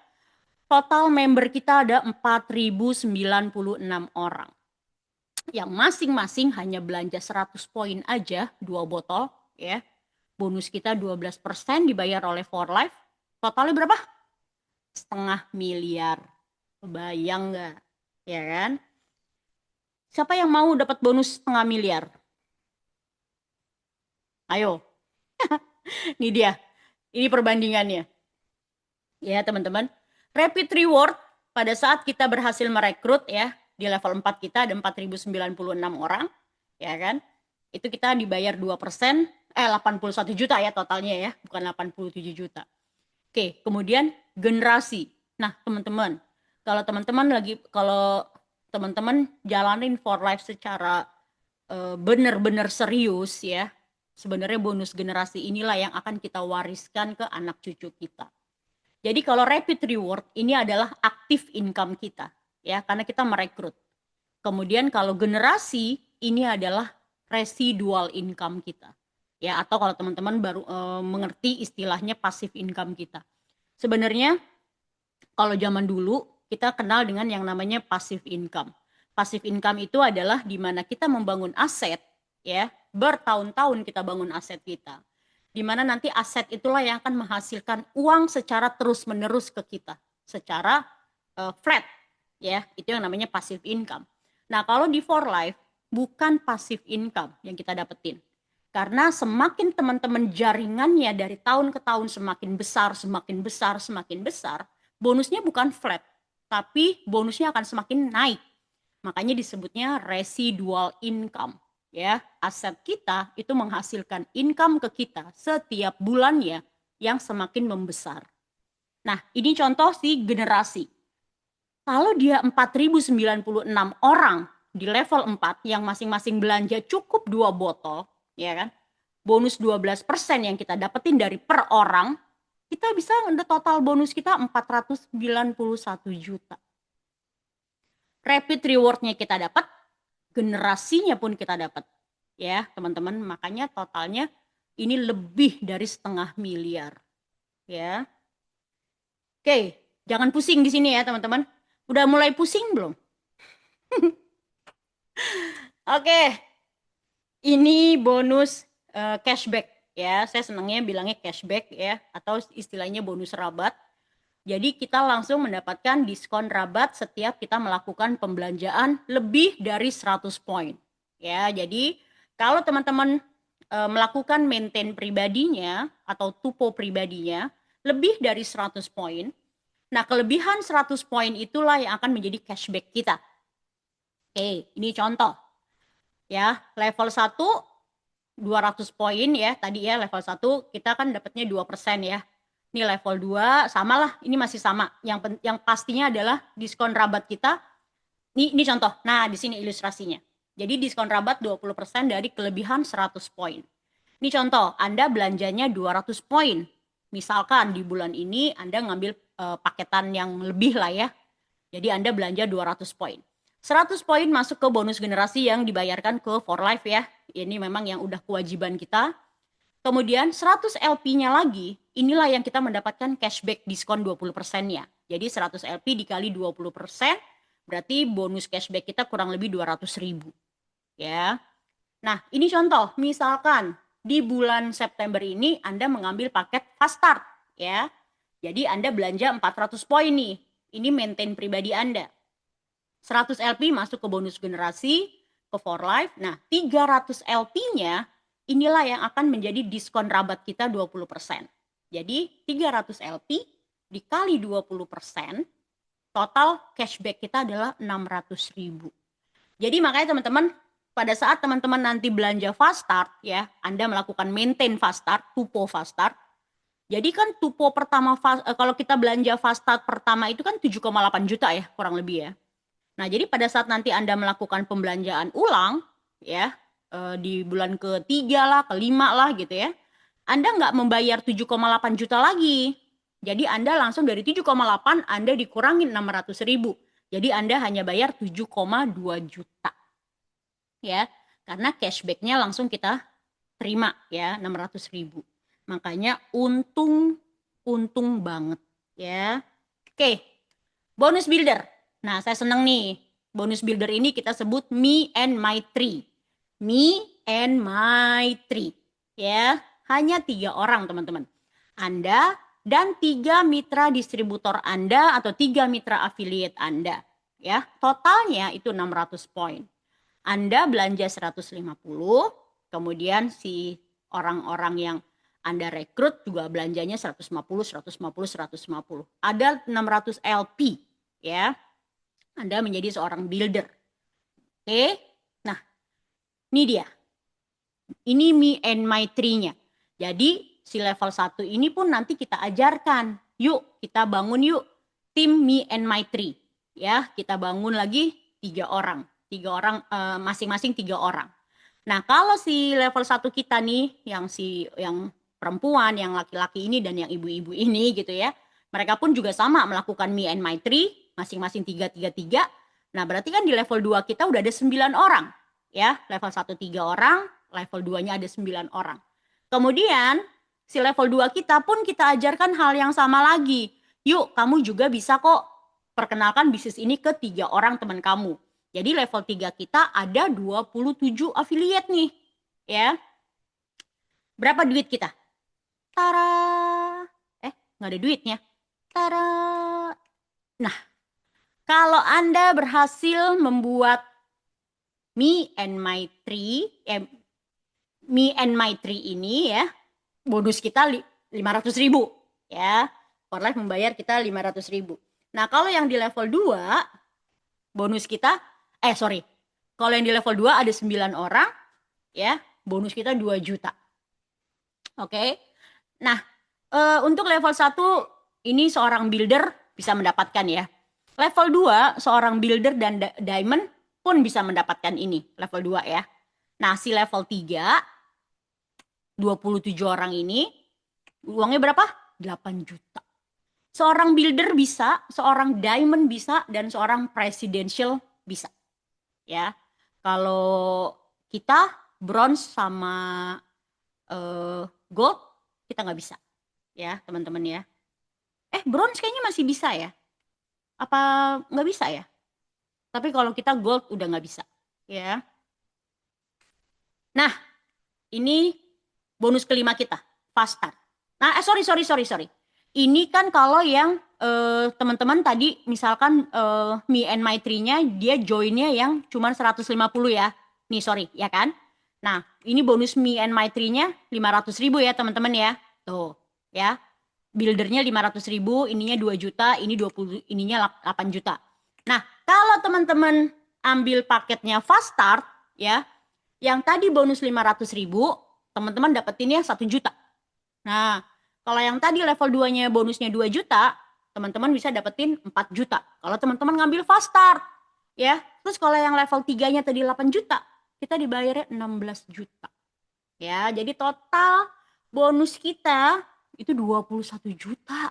Total member kita ada 4.096 orang. Yang masing-masing hanya belanja 100 poin aja, 2 botol ya. Bonus kita 12% dibayar oleh For Life. Totalnya berapa? 500.000. Kebayang nggak? Ya kan? Siapa yang mau dapat bonus 500.000? Ayo. Ini dia. Ini perbandingannya. Ya, teman-teman. Rapid reward pada saat kita berhasil merekrut ya, di level 4 kita ada 4.096 orang, ya kan? Itu kita dibayar 2%, 81 juta ya totalnya ya, bukan 87 juta. Oke, kemudian generasi. Nah, teman-teman, kalau teman-teman jalanin For Life secara benar-benar serius ya, sebenarnya bonus generasi inilah yang akan kita wariskan ke anak cucu kita. Jadi kalau rapid reward ini adalah aktif income kita ya, karena kita merekrut. Kemudian kalau generasi ini adalah residual income kita. Ya, atau kalau teman-teman baru mengerti istilahnya passive income kita. Sebenarnya kalau zaman dulu kita kenal dengan yang namanya passive income. Passive income itu adalah di mana kita membangun aset ya, bertahun-tahun kita bangun aset kita. Di mana nanti aset itulah yang akan menghasilkan uang secara terus-menerus ke kita, secara flat ya, itu yang namanya passive income. Nah, kalau di For Life bukan passive income yang kita dapetin. Karena semakin teman-teman jaringannya dari tahun ke tahun semakin besar, semakin besar, semakin besar, bonusnya bukan flat, tapi bonusnya akan semakin naik. Makanya disebutnya residual income. Ya, aset kita itu menghasilkan income ke kita setiap bulannya yang semakin membesar. Nah, ini contoh si generasi. Kalau dia 4.096 orang di level 4 yang masing-masing belanja cukup 2 botol, ya kan? Bonus 12% yang kita dapetin dari per orang, kita bisa total bonus kita 491 juta. Rapid reward-nya kita dapat, generasinya pun kita dapat. Ya, teman-teman, makanya totalnya ini lebih dari 500.000. Ya. Oke, jangan pusing di sini ya, teman-teman. Udah mulai pusing belum? Oke, ini bonus cashback ya. Saya senangnya bilangnya cashback ya, atau istilahnya bonus rabat. Jadi kita langsung mendapatkan diskon rabat setiap kita melakukan pembelanjaan lebih dari 100 poin. Ya, jadi kalau teman-teman melakukan maintain pribadinya atau tupo pribadinya lebih dari 100 poin, nah, kelebihan 100 poin itulah yang akan menjadi cashback kita. Oke, ini contoh. Ya, level 1 200 poin ya. Tadi ya level 1 kita kan dapatnya 2% ya. Ini level 2 samalah, ini masih sama. Yang pastinya adalah diskon rabat kita. Ini contoh. Nah, di sini ilustrasinya. Jadi diskon rabat 20% dari kelebihan 100 poin. Ini contoh, Anda belanjanya 200 poin. Misalkan di bulan ini Anda ngambil paketan yang lebih lah ya. Jadi Anda belanja 200 poin. 100 poin masuk ke bonus generasi yang dibayarkan ke For Life ya. Ini memang yang udah kewajiban kita. Kemudian 100 LP-nya lagi, inilah yang kita mendapatkan cashback diskon 20%-nya. Jadi 100 LP dikali 20%, berarti bonus cashback kita kurang lebih 200.000. Ya. Nah, ini contoh, misalkan di bulan September ini Anda mengambil paket Fast Start ya. Jadi Anda belanja 400 poin nih. Ini maintain pribadi Anda. 100 LP masuk ke bonus generasi, ke For Life. Nah, 300 LP-nya inilah yang akan menjadi diskon rabat kita 20%. Jadi 300 LP dikali 20%, total cashback kita adalah 600.000. Jadi makanya teman-teman pada saat teman-teman nanti belanja fast start ya, Anda melakukan maintain fast start, tupo fast start. Jadi kan tupo pertama kalau kita belanja fast start pertama itu kan 7,8 juta ya, kurang lebih ya. Nah, jadi pada saat nanti Anda melakukan pembelanjaan ulang ya, di bulan ketiga lah, kelima lah gitu ya, Anda nggak membayar 7,8 juta lagi. Jadi Anda langsung dari 7,8 Anda dikurangin 600.000. Jadi Anda hanya bayar 7,2 juta. Ya, karena cashback-nya langsung kita terima ya 600.000. Makanya untung banget ya. Oke, bonus builder. Nah, saya senang nih. Bonus builder ini kita sebut me and my tree. Me and my tree. Ya, hanya 3 orang teman-teman. Anda dan 3 mitra distributor Anda atau 3 mitra affiliate Anda. Ya, totalnya itu 600 poin. Anda belanja 150, kemudian si orang-orang yang Anda rekrut juga belanjanya 150, 150, 150. Ada 600 LP ya. Anda menjadi seorang builder. Oke. Nah, ini dia. Ini me and my tree-nya. Jadi si level 1 ini pun nanti kita ajarkan. Yuk, kita bangun yuk tim me and my tree. Ya, kita bangun lagi 3 orang. 3 orang masing-masing 3 orang. Nah, kalau si level 1 kita nih yang perempuan, yang laki-laki ini dan yang ibu-ibu ini gitu ya. Mereka pun juga sama melakukan me and my tree, masing-masing 3. Nah, berarti kan di level 2 kita udah ada 9 orang. Ya, level 1 3 orang, level 2-nya ada 9 orang. Kemudian si level 2 kita pun kita ajarkan hal yang sama lagi. Yuk, kamu juga bisa kok perkenalkan bisnis ini ke 3 orang teman kamu. Jadi level 3 kita ada 27 affiliate nih. Ya. Berapa duit kita? Tara. Nggak ada duitnya. Tara. Nah, kalau Anda berhasil membuat me and my tree ini ya, bonus kita 500.000 ya. For Life membayar kita 500.000. Nah, kalau yang di level 2 bonus kita kalau yang di level 2 ada 9 orang ya, bonus kita 2 juta. Oke. Nah, untuk level 1 ini seorang builder bisa mendapatkan ya. Level 2 seorang builder dan diamond pun bisa mendapatkan ini, level 2 ya. Nah, si level 3 27 orang ini uangnya berapa? 8 juta. Seorang builder bisa, seorang diamond bisa, dan seorang presidential bisa. Ya. Kalau kita bronze sama gold kita nggak bisa. Ya, teman-teman ya. Bronze kayaknya masih bisa ya. Apa nggak bisa ya? Tapi kalau kita gold udah nggak bisa. Ya. Nah, ini bonus kelima kita, fast start. Nah, sorry. Ini kan kalau yang teman-teman tadi misalkan me and my tree-nya dia join-nya yang cuma 150 ya. Nih sorry ya kan. Nah, ini bonus me and my tree-nya 500.000 ya teman-teman ya. Tuh ya. Buildernya 500.000, ininya 2 juta, ini 20, ininya 8 juta. Nah, kalau teman-teman ambil paketnya fast start ya, yang tadi bonus 500.000, teman-teman dapetinnya 1 juta. Nah, kalau yang tadi level 2-nya bonusnya 2 juta, teman-teman bisa dapetin 4 juta. Kalau teman-teman ngambil fast start, ya. Terus kalau yang level 3-nya tadi 8 juta, kita dibayarnya 16 juta. Ya, jadi total bonus kita itu 21 juta.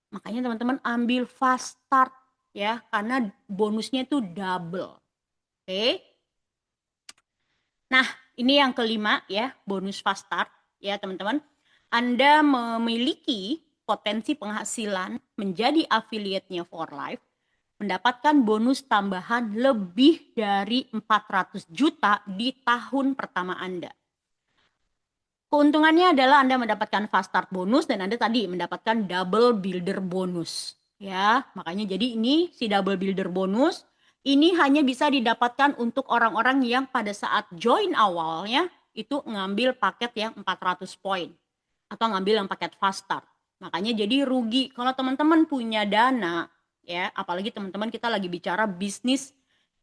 Makanya teman-teman ambil fast start ya, karena bonusnya itu double. Oke. Nah, ini yang kelima ya, bonus fast start ya, teman-teman. Anda memiliki potensi penghasilan menjadi affiliate-nya For Life, mendapatkan bonus tambahan lebih dari 400 juta di tahun pertama Anda. Keuntungannya adalah Anda mendapatkan fast start bonus dan Anda tadi mendapatkan double builder bonus. Ya, makanya jadi ini si double builder bonus ini hanya bisa didapatkan untuk orang-orang yang pada saat join awalnya itu ngambil paket yang 400 poin atau ngambil yang paket fast start. Makanya jadi rugi kalau teman-teman punya dana ya, apalagi teman-teman kita lagi bicara bisnis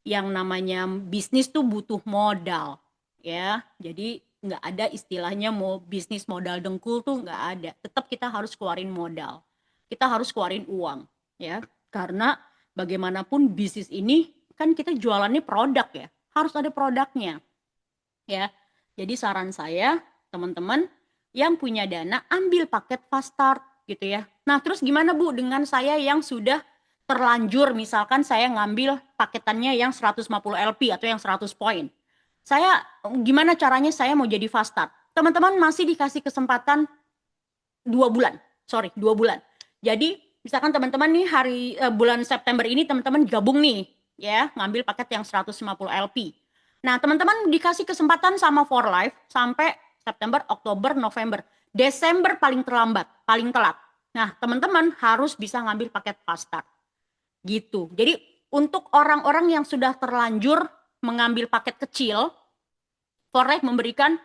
yang namanya bisnis tuh butuh modal, ya. Jadi nggak ada istilahnya mau bisnis modal dengkul tuh nggak ada. Tetap kita harus keluarin modal. Kita harus keluarin uang, ya. Karena bagaimanapun bisnis ini kan kita jualannya produk ya. Harus ada produknya, ya. Jadi saran saya, teman-teman yang punya dana ambil paket fast start gitu ya. Nah, terus gimana Bu dengan saya yang sudah terlanjur misalkan saya ngambil paketannya yang 150 LP atau yang 100 poin. Saya gimana caranya saya mau jadi fast start? Teman-teman masih dikasih kesempatan 2 bulan. Sorry, 2 bulan. Jadi misalkan teman-teman nih bulan September ini teman-teman gabung nih ya, ngambil paket yang 150 LP. Nah, teman-teman dikasih kesempatan sama For Life sampai September, Oktober, November. Desember paling terlambat, paling telat. Nah, teman-teman harus bisa ngambil paket fast start. Gitu. Jadi untuk orang-orang yang sudah terlanjur mengambil paket kecil, For Life memberikan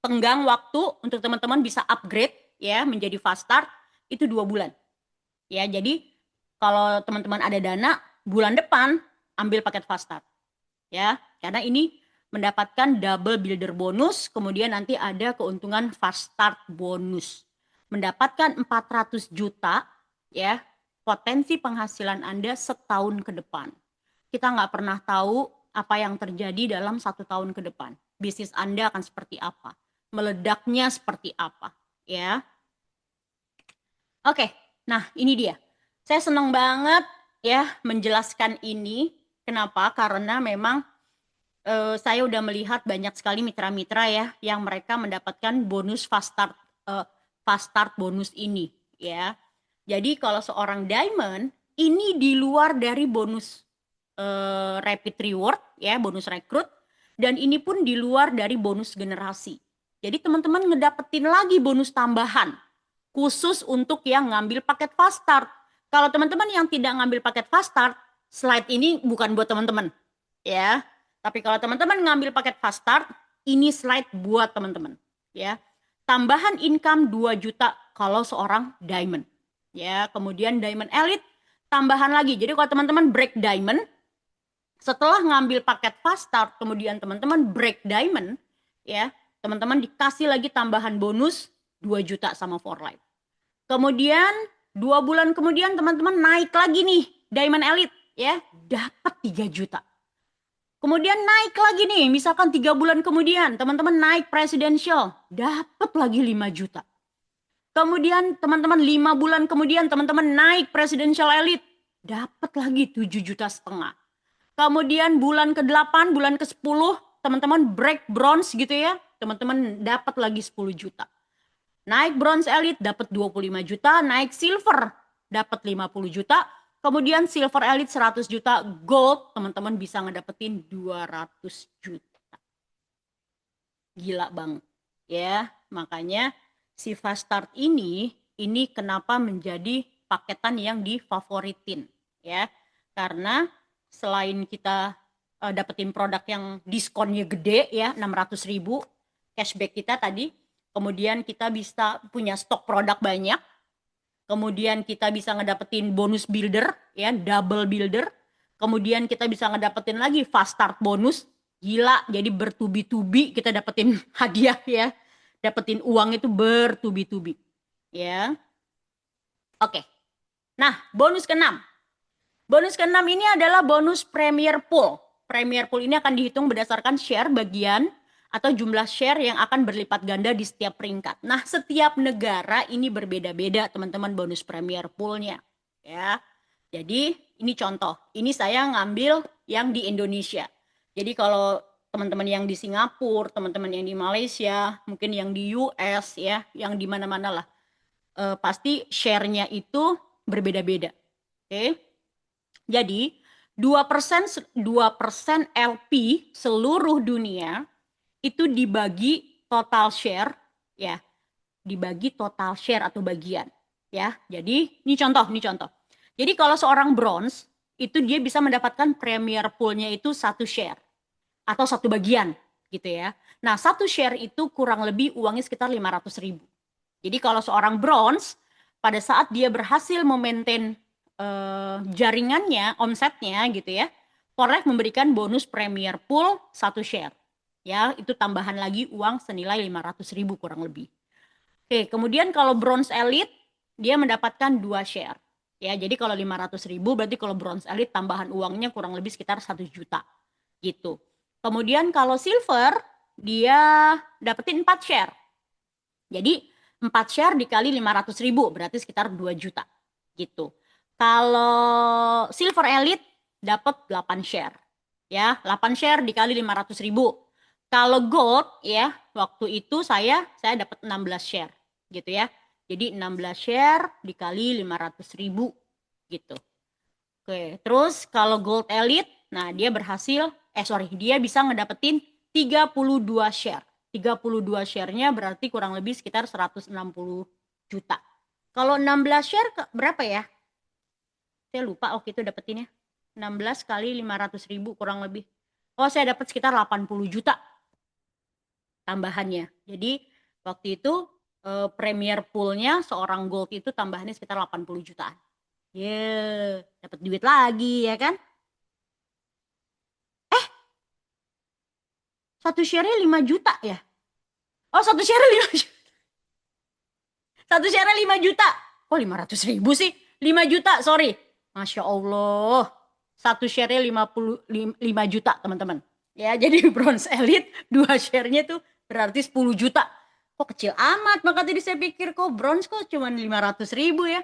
tenggang waktu untuk teman-teman bisa upgrade ya menjadi fast start itu 2 bulan. Ya, jadi kalau teman-teman ada dana bulan depan ambil paket fast start. Ya, karena ini mendapatkan double builder bonus, kemudian nanti ada keuntungan fast start bonus. Mendapatkan 400 juta ya, potensi penghasilan Anda setahun ke depan. Kita nggak pernah tahu apa yang terjadi dalam 1 tahun ke depan. Bisnis Anda akan seperti apa, meledaknya seperti apa, ya. Oke, nah ini dia. Saya senang banget ya menjelaskan ini. Kenapa? Karena memang saya udah melihat banyak sekali mitra-mitra ya yang mereka mendapatkan bonus fast start bonus ini ya. Jadi kalau seorang diamond ini di luar dari bonus rapid reward ya, bonus rekrut, dan ini pun di luar dari bonus generasi. Jadi teman-teman ngedapetin lagi bonus tambahan khusus untuk yang ngambil paket fast start. Kalau teman-teman yang tidak ngambil paket fast start, slide ini bukan buat teman-teman ya. Tapi kalau teman-teman ngambil paket fast start, ini slide buat teman-teman ya. Tambahan income 2 juta kalau seorang diamond ya. Kemudian diamond elite tambahan lagi. Jadi kalau teman-teman break diamond, setelah ngambil paket fast start, kemudian teman-teman break diamond, ya, teman-teman dikasih lagi tambahan bonus 2 juta sama For Life. Kemudian 2 bulan kemudian teman-teman naik lagi nih, diamond elite, ya, dapat 3 juta. Kemudian naik lagi nih, misalkan 3 bulan kemudian teman-teman naik presidential, dapat lagi 5 juta. Kemudian teman-teman 5 bulan kemudian teman-teman naik presidential elite, dapat lagi 7,5 juta. Kemudian bulan ke-8, bulan ke-10, teman-teman break bronze gitu ya. Teman-teman dapat lagi 10 juta. Naik bronze elite dapat 25 juta, naik silver dapat 50 juta, kemudian silver elite 100 juta, gold teman-teman bisa ngedapetin 200 juta. Gila banget ya. Makanya si fast start ini kenapa menjadi paketan yang difavoritin ya. Karena selain kita dapetin produk yang diskonnya gede ya 600.000 cashback kita tadi, kemudian kita bisa punya stok produk banyak, kemudian kita bisa ngedapetin bonus builder ya, double builder, kemudian kita bisa ngedapetin lagi fast start bonus, gila, jadi bertubi-tubi kita dapetin hadiah ya, dapetin uang itu bertubi-tubi ya. Oke, nah bonus ke-6. Bonus ke-6 ini adalah bonus Premier Pool. Premier Pool ini akan dihitung berdasarkan share bagian atau jumlah share yang akan berlipat ganda di setiap peringkat. Nah, setiap negara ini berbeda-beda teman-teman bonus Premier Pool-nya. Ya. Jadi, ini contoh. Ini saya ngambil yang di Indonesia. Jadi kalau teman-teman yang di Singapura, teman-teman yang di Malaysia, mungkin yang di US ya, yang di mana-mana lah. Pasti share-nya itu berbeda-beda. Oke. Jadi 2% LP seluruh dunia itu dibagi total share ya, dibagi total share atau bagian ya. Jadi ini contoh. Jadi kalau seorang bronze itu dia bisa mendapatkan premier pool-nya itu 1 share atau 1 bagian gitu ya. Nah, 1 share itu kurang lebih uangnya sekitar 500.000. Jadi kalau seorang bronze pada saat dia berhasil memaintain jaringannya, omsetnya gitu ya, For Life memberikan bonus Premier Pool 1 share. Ya, itu tambahan lagi uang senilai 500.000 kurang lebih. Oke, kemudian kalau Bronze Elite dia mendapatkan 2 share. Ya, jadi kalau 500.000 berarti kalau Bronze Elite tambahan uangnya kurang lebih sekitar 1 juta gitu. Kemudian kalau Silver dia dapetin 4 share. Jadi 4 share dikali 500.000 berarti sekitar 2 juta gitu. Kalau Silver Elite dapat 8 share. Ya, 8 share dikali 500.000. Kalau Gold ya, waktu itu saya dapat 16 share gitu ya. Jadi 16 share dikali 500.000 gitu. Oke, terus kalau Gold Elite, nah dia berhasil, dia bisa ngedapetin 32 share. 32 share-nya berarti kurang lebih sekitar 160 juta. Kalau 16 share berapa ya? Saya lupa waktu itu dapetinnya. 16 kali 500.000 kurang lebih. Oh, saya dapat sekitar 80 juta tambahannya. Jadi waktu itu premier pool-nya seorang gold itu tambahannya sekitar 80 jutaan. Dapat duit lagi ya kan? Satu share-nya 5 juta ya? Oh, satu share-nya 5 juta. Satu share-nya 5 juta. Kok 500.000 sih? 5 juta, sorry. Masya Allah. Satu share-nya 5 juta, teman-teman. Ya, jadi Bronze Elite, 2 share-nya tuh berarti 10 juta. Kok kecil amat? Maka tadi saya pikir kok bronze kok cuma 500.000 ya.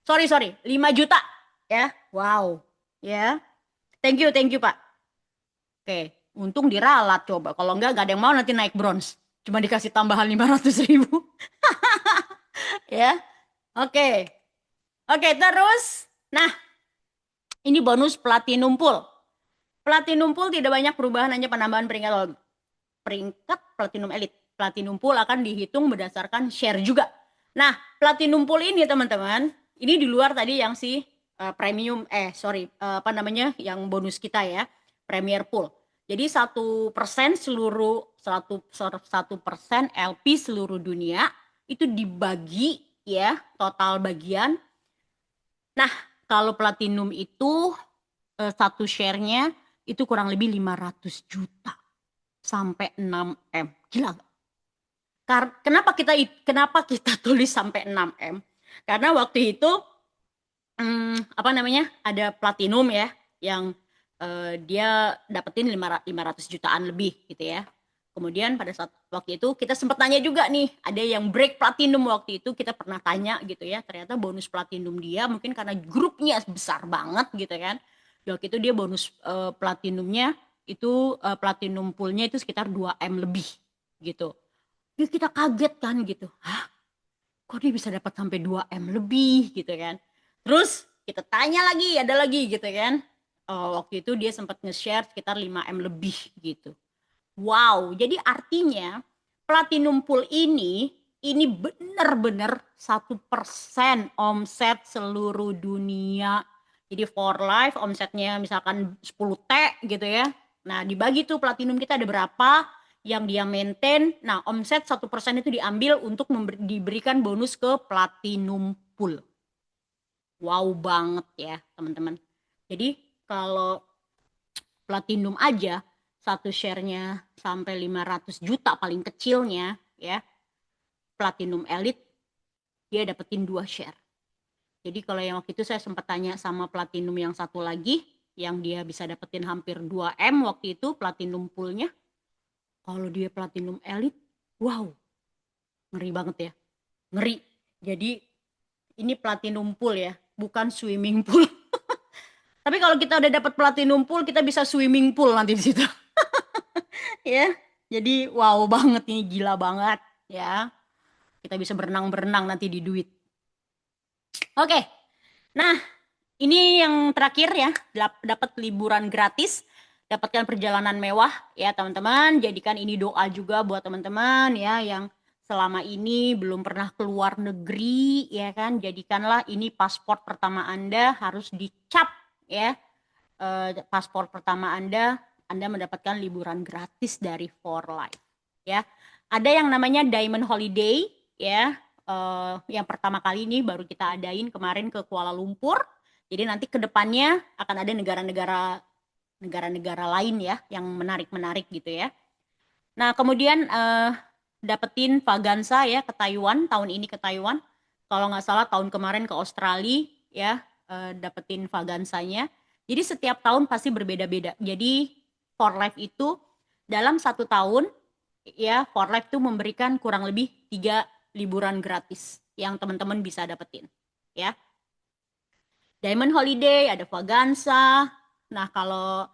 Sorry, 5 juta. Ya, wow. Ya, thank you Pak. Oke, untung diralat coba. Kalau enggak ada yang mau nanti naik bronze. Cuma dikasih tambahan 500.000. Ya, oke. Oke, terus. Nah, ini bonus Platinum Pool. Platinum Pool tidak banyak perubahan, hanya penambahan peringkat Platinum Elite. Platinum Pool akan dihitung berdasarkan share juga. Nah, Platinum Pool ini teman-teman, ini di luar tadi yang premium, yang bonus kita ya, Premier Pool. Jadi 1% seluruh 1% LP seluruh dunia itu dibagi ya, total bagian. Nah, kalau platinum itu satu share-nya itu kurang lebih 500 juta sampai 6M. Gila gak? Kenapa kita tulis sampai 6M? Karena waktu itu ada platinum ya yang dia dapetin 500 jutaan lebih gitu ya. Kemudian pada saat waktu itu kita sempat tanya juga nih, ada yang break platinum waktu itu, kita pernah tanya gitu ya, ternyata bonus platinum dia mungkin karena grupnya besar banget gitu kan. Waktu itu dia bonus platinumnya itu platinum poolnya itu sekitar 2M lebih gitu. Ya kita kaget kan gitu. Hah? Kok dia bisa dapat sampai 2M lebih gitu kan. Terus kita tanya lagi, ada lagi gitu kan. Waktu itu dia sempat nge-share sekitar 5M lebih gitu. Wow, jadi artinya Platinum Pool ini benar-benar 1% omset seluruh dunia. Jadi for life omsetnya misalkan 10T gitu ya. Nah dibagi tuh platinum kita ada berapa yang dia maintain. Nah omset 1% itu diambil untuk diberikan bonus ke Platinum Pool. Wow banget ya teman-teman. Jadi kalau platinum aja satu share-nya sampai 500 juta paling kecilnya ya. Platinum Elite dia dapetin 2 share. Jadi kalau yang waktu itu saya sempat tanya sama platinum yang satu lagi yang dia bisa dapetin hampir 2M waktu itu platinum poolnya. Kalau dia platinum Elite, wow. Ngeri banget ya. Ngeri. Jadi ini platinum pool ya, bukan swimming pool. Tapi kalau kita udah dapat platinum pool, kita bisa swimming pool nanti di situ. Ya. Jadi wow banget ini, gila banget ya. Kita bisa berenang-berenang nanti di duit. Oke. Nah, ini yang terakhir ya, dapat liburan gratis, dapatkan perjalanan mewah ya teman-teman. Jadikan ini doa juga buat teman-teman ya yang selama ini belum pernah keluar negeri ya kan. Jadikanlah ini paspor pertama Anda, harus dicap ya. Paspor pertama Anda mendapatkan liburan gratis dari For Life ya. Ada yang namanya Diamond Holiday ya. Yang pertama kali ini baru kita adain kemarin ke Kuala Lumpur. Jadi nanti ke depannya akan ada negara-negara negara-negara lain ya yang menarik-menarik gitu ya. Nah, kemudian dapetin Vaganza ya ke Taiwan, tahun ini ke Taiwan. Kalau nggak salah tahun kemarin ke Australia ya, dapetin Vaganzanya. Jadi setiap tahun pasti berbeda-beda. Jadi For Life itu dalam 1 tahun ya, For Life tuh memberikan kurang lebih 3 liburan gratis yang teman-teman bisa dapetin ya. Diamond Holiday, ada Vaganza. Nah, kalau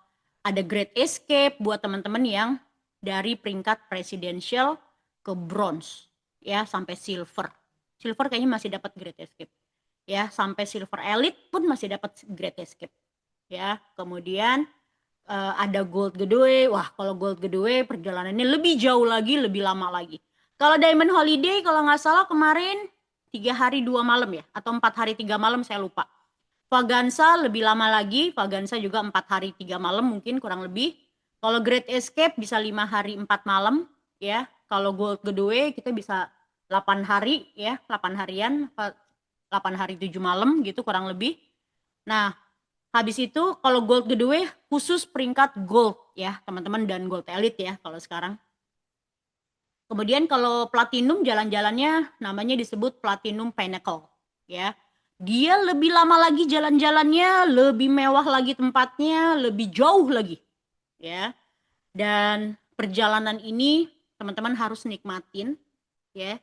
ada Great Escape buat teman-teman yang dari peringkat presidential ke bronze ya sampai silver. Silver kayaknya masih dapat Great Escape. Ya, sampai silver elite pun masih dapat Great Escape. Ya, kemudian ada Gold Getaway. Wah, kalau Gold Getaway perjalanannya lebih jauh lagi, lebih lama lagi. Kalau Diamond Holiday kalau nggak salah kemarin 3 hari 2 malam ya, atau 4 hari 3 malam saya lupa. Vaganza lebih lama lagi, Vaganza juga 4 hari 3 malam mungkin kurang lebih. Kalau Great Escape bisa 5 hari 4 malam ya. Kalau Gold Getaway kita bisa 8 hari ya, 8 harian, 8 hari 7 malam gitu kurang lebih. Nah, habis itu kalau Gold Getaway khusus peringkat Gold ya teman-teman, dan Gold Elite ya kalau sekarang. Kemudian kalau Platinum jalan-jalannya namanya disebut Platinum Pinnacle ya. Dia lebih lama lagi jalan-jalannya, lebih mewah lagi tempatnya, lebih jauh lagi ya. Dan perjalanan ini teman-teman harus nikmatin ya.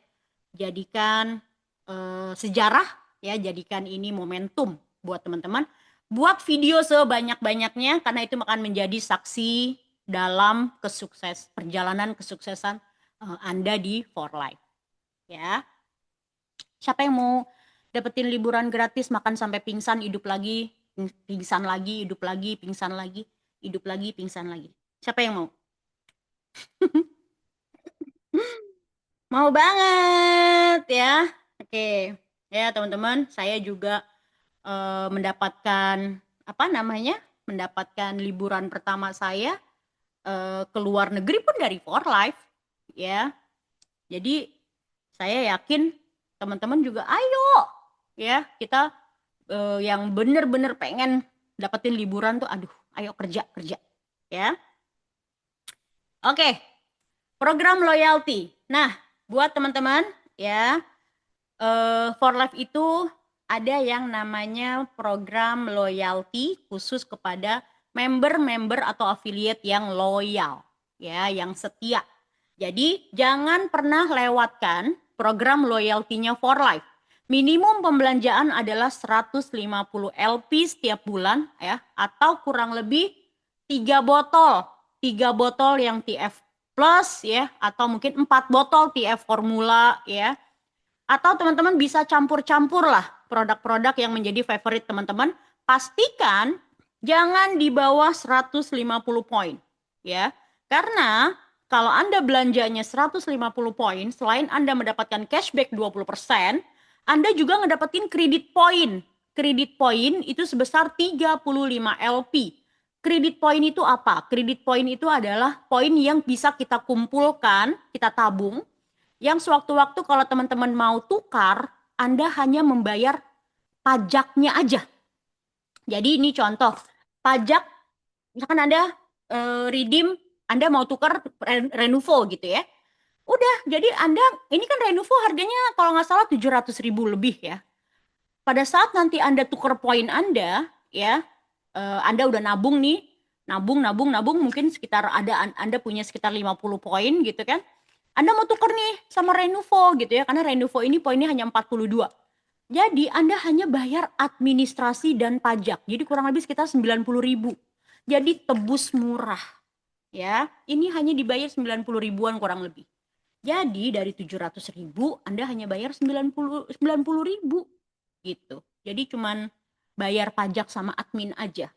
Jadikan sejarah ya, jadikan ini momentum buat teman-teman. Buat video sebanyak-banyaknya karena itu akan menjadi saksi dalam perjalanan kesuksesan Anda di For Life ya. Siapa yang mau dapetin liburan gratis, makan sampai pingsan, hidup lagi, pingsan lagi, hidup lagi, pingsan lagi, hidup lagi, pingsan lagi? Siapa yang mau? Mau banget ya. Oke. Ya, teman-teman, saya juga mendapatkan apa namanya? Mendapatkan liburan pertama saya ke luar negeri pun dari For Life ya. Jadi saya yakin teman-teman juga ayo ya, kita yang bener-bener pengen dapetin liburan tuh, aduh, ayo kerja ya. Oke, program loyalty. Nah, buat teman-teman ya, For Life itu ada yang namanya program loyalty khusus kepada member-member atau affiliate yang loyal ya, yang setia. Jadi jangan pernah lewatkan program loyalty-nya For Life. Minimum pembelanjaan adalah 150 LP setiap bulan ya, atau kurang lebih 3 botol. 3 botol yang TF Plus ya, atau mungkin 4 botol TF Formula ya. Atau teman-teman bisa campur-campur lah produk-produk yang menjadi favorit teman-teman. Pastikan jangan di bawah 150 poin ya. Karena kalau Anda belanjanya 150 poin, selain Anda mendapatkan cashback 20%, Anda juga ngedapetin kredit poin. Kredit poin itu sebesar 35 LP. Kredit poin itu apa? Kredit poin itu adalah poin yang bisa kita kumpulkan, kita tabung, yang sewaktu-waktu kalau teman-teman mau tukar, Anda hanya membayar pajaknya aja. Jadi ini contoh, pajak, misalkan Anda redeem, Anda mau tukar Renuvo gitu ya. Udah, jadi Anda, ini kan Renuvo harganya kalau nggak salah 700.000 lebih ya. Pada saat nanti Anda tukar poin Anda, ya, Anda udah nabung nih, nabung, mungkin sekitar Anda punya sekitar 50 poin gitu kan. Anda mau tukar nih sama Renuvo gitu ya, karena Renuvo ini poinnya hanya 42. Jadi Anda hanya bayar administrasi dan pajak. Jadi kurang lebih sekitar 90.000. Jadi tebus murah. Ya, ini hanya dibayar 90 ribuan kurang lebih. Jadi dari 700.000 Anda hanya bayar 90 ribu gitu. Jadi cuman bayar pajak sama admin aja.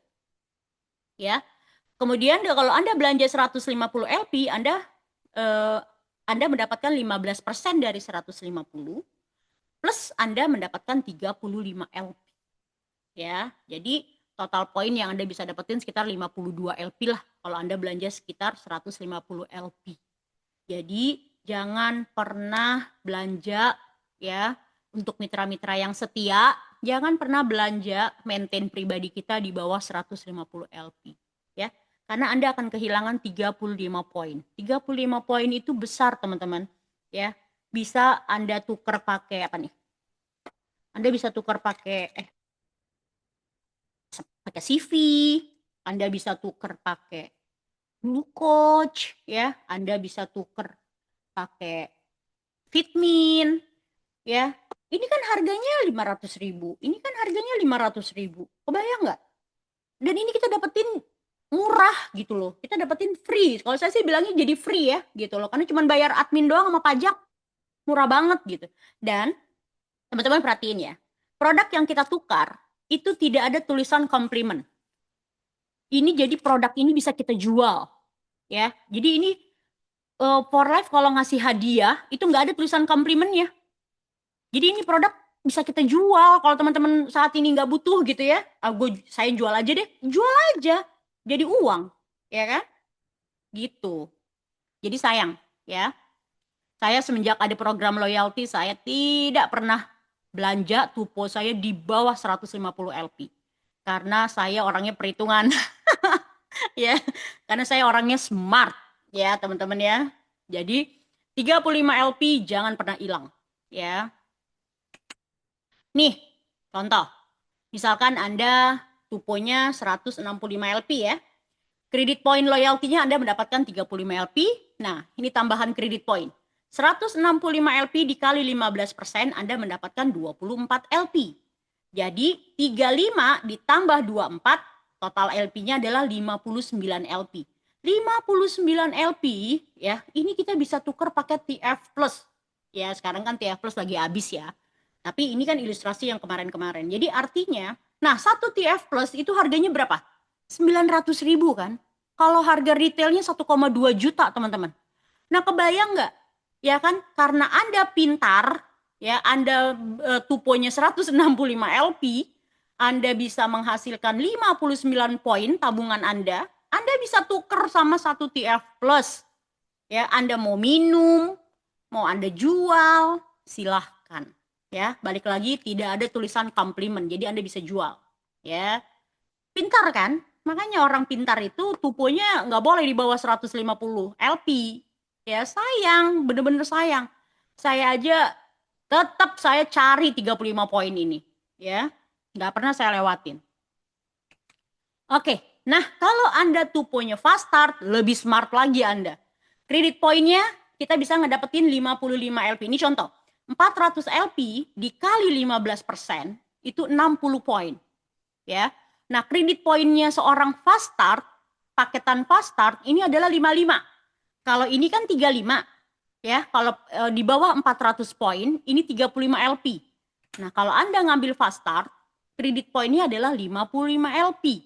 Ya. Kemudian kalau Anda belanja 150 LP, Anda mendapatkan 15% dari 150 plus Anda mendapatkan 35 LP. Ya. Jadi total poin yang Anda bisa dapetin sekitar 52 LP lah kalau Anda belanja sekitar 150 LP. Jadi jangan pernah belanja ya, untuk mitra-mitra yang setia, jangan pernah belanja maintain pribadi kita di bawah 150 LP. ya. Karena Anda akan kehilangan 35 poin. 35 poin itu besar, teman-teman, ya. Bisa Anda tukar pakai apa nih? Anda bisa tukar pakai CV, Anda bisa tukar pakai Blue Coach, ya. Anda bisa tukar pakai Fitmin, ya. Ini kan harganya 500.000, ini kan harganya 500.000. Kebayang nggak? Dan ini kita dapetin murah gitu loh. Kita dapetin free. Kalau saya sih bilangnya jadi free ya gitu loh. Karena cuma bayar admin doang sama pajak. Murah banget gitu. Dan teman-teman perhatiin ya. Produk yang kita tukar itu tidak ada tulisan komplimen. Ini jadi produk ini bisa kita jual. Ya. Jadi ini For Life kalau ngasih hadiah itu nggak ada tulisan komplimennya. Jadi ini produk bisa kita jual. Kalau teman-teman saat ini nggak butuh gitu ya, saya jual aja deh. Jual aja. Jadi uang. Ya kan? Gitu. Jadi sayang ya. Saya semenjak ada program loyalty, saya tidak pernah belanja tupo saya di bawah 150 LP. Karena saya orangnya perhitungan. Ya, karena saya orangnya smart ya, teman-teman ya. Jadi 35 LP jangan pernah hilang ya. Nih, contoh. Misalkan Anda tuponya 165 LP ya. Kredit poin loyalty-nya Anda mendapatkan 35 LP. Nah, ini tambahan kredit poin. 165 LP dikali 15%, Anda mendapatkan 24 LP. Jadi, 35 ditambah 24, total LP-nya adalah 59 LP. 59 LP, ya, ini kita bisa tukar pakai TF Plus. Ya, sekarang kan TF Plus lagi habis ya. Tapi ini kan ilustrasi yang kemarin-kemarin. Jadi artinya, nah satu TF Plus itu harganya berapa? 900.000 kan. Kalau harga retailnya 1,2 juta teman-teman. Nah kebayang nggak? Ya kan karena Anda pintar, ya Anda tuponya 165 LP, Anda bisa menghasilkan 59 poin tabungan Anda bisa tuker sama satu TF Plus. Ya, Anda mau minum, mau Anda jual, silahkan. Ya, balik lagi tidak ada tulisan komplimen, jadi Anda bisa jual. Ya, pintar kan? Makanya orang pintar itu tuponya nggak boleh di bawah 150 LP. Ya sayang, bener-bener sayang. Saya aja tetap saya cari 35 poin ini. Ya, nggak pernah saya lewatin. Oke, nah kalau Anda tuponya fast start, lebih smart lagi Anda. Kredit poinnya kita bisa ngedapetin 55 LP. Ini contoh, 400 LP dikali 15% itu 60 poin. Ya. Nah, kredit poinnya seorang fast start, paketan fast start ini adalah 55. Kalau ini kan 35. Ya, kalau di bawah 400 poin ini 35 LP. Nah, kalau Anda ngambil fast start, kredit poinnya adalah 55 LP.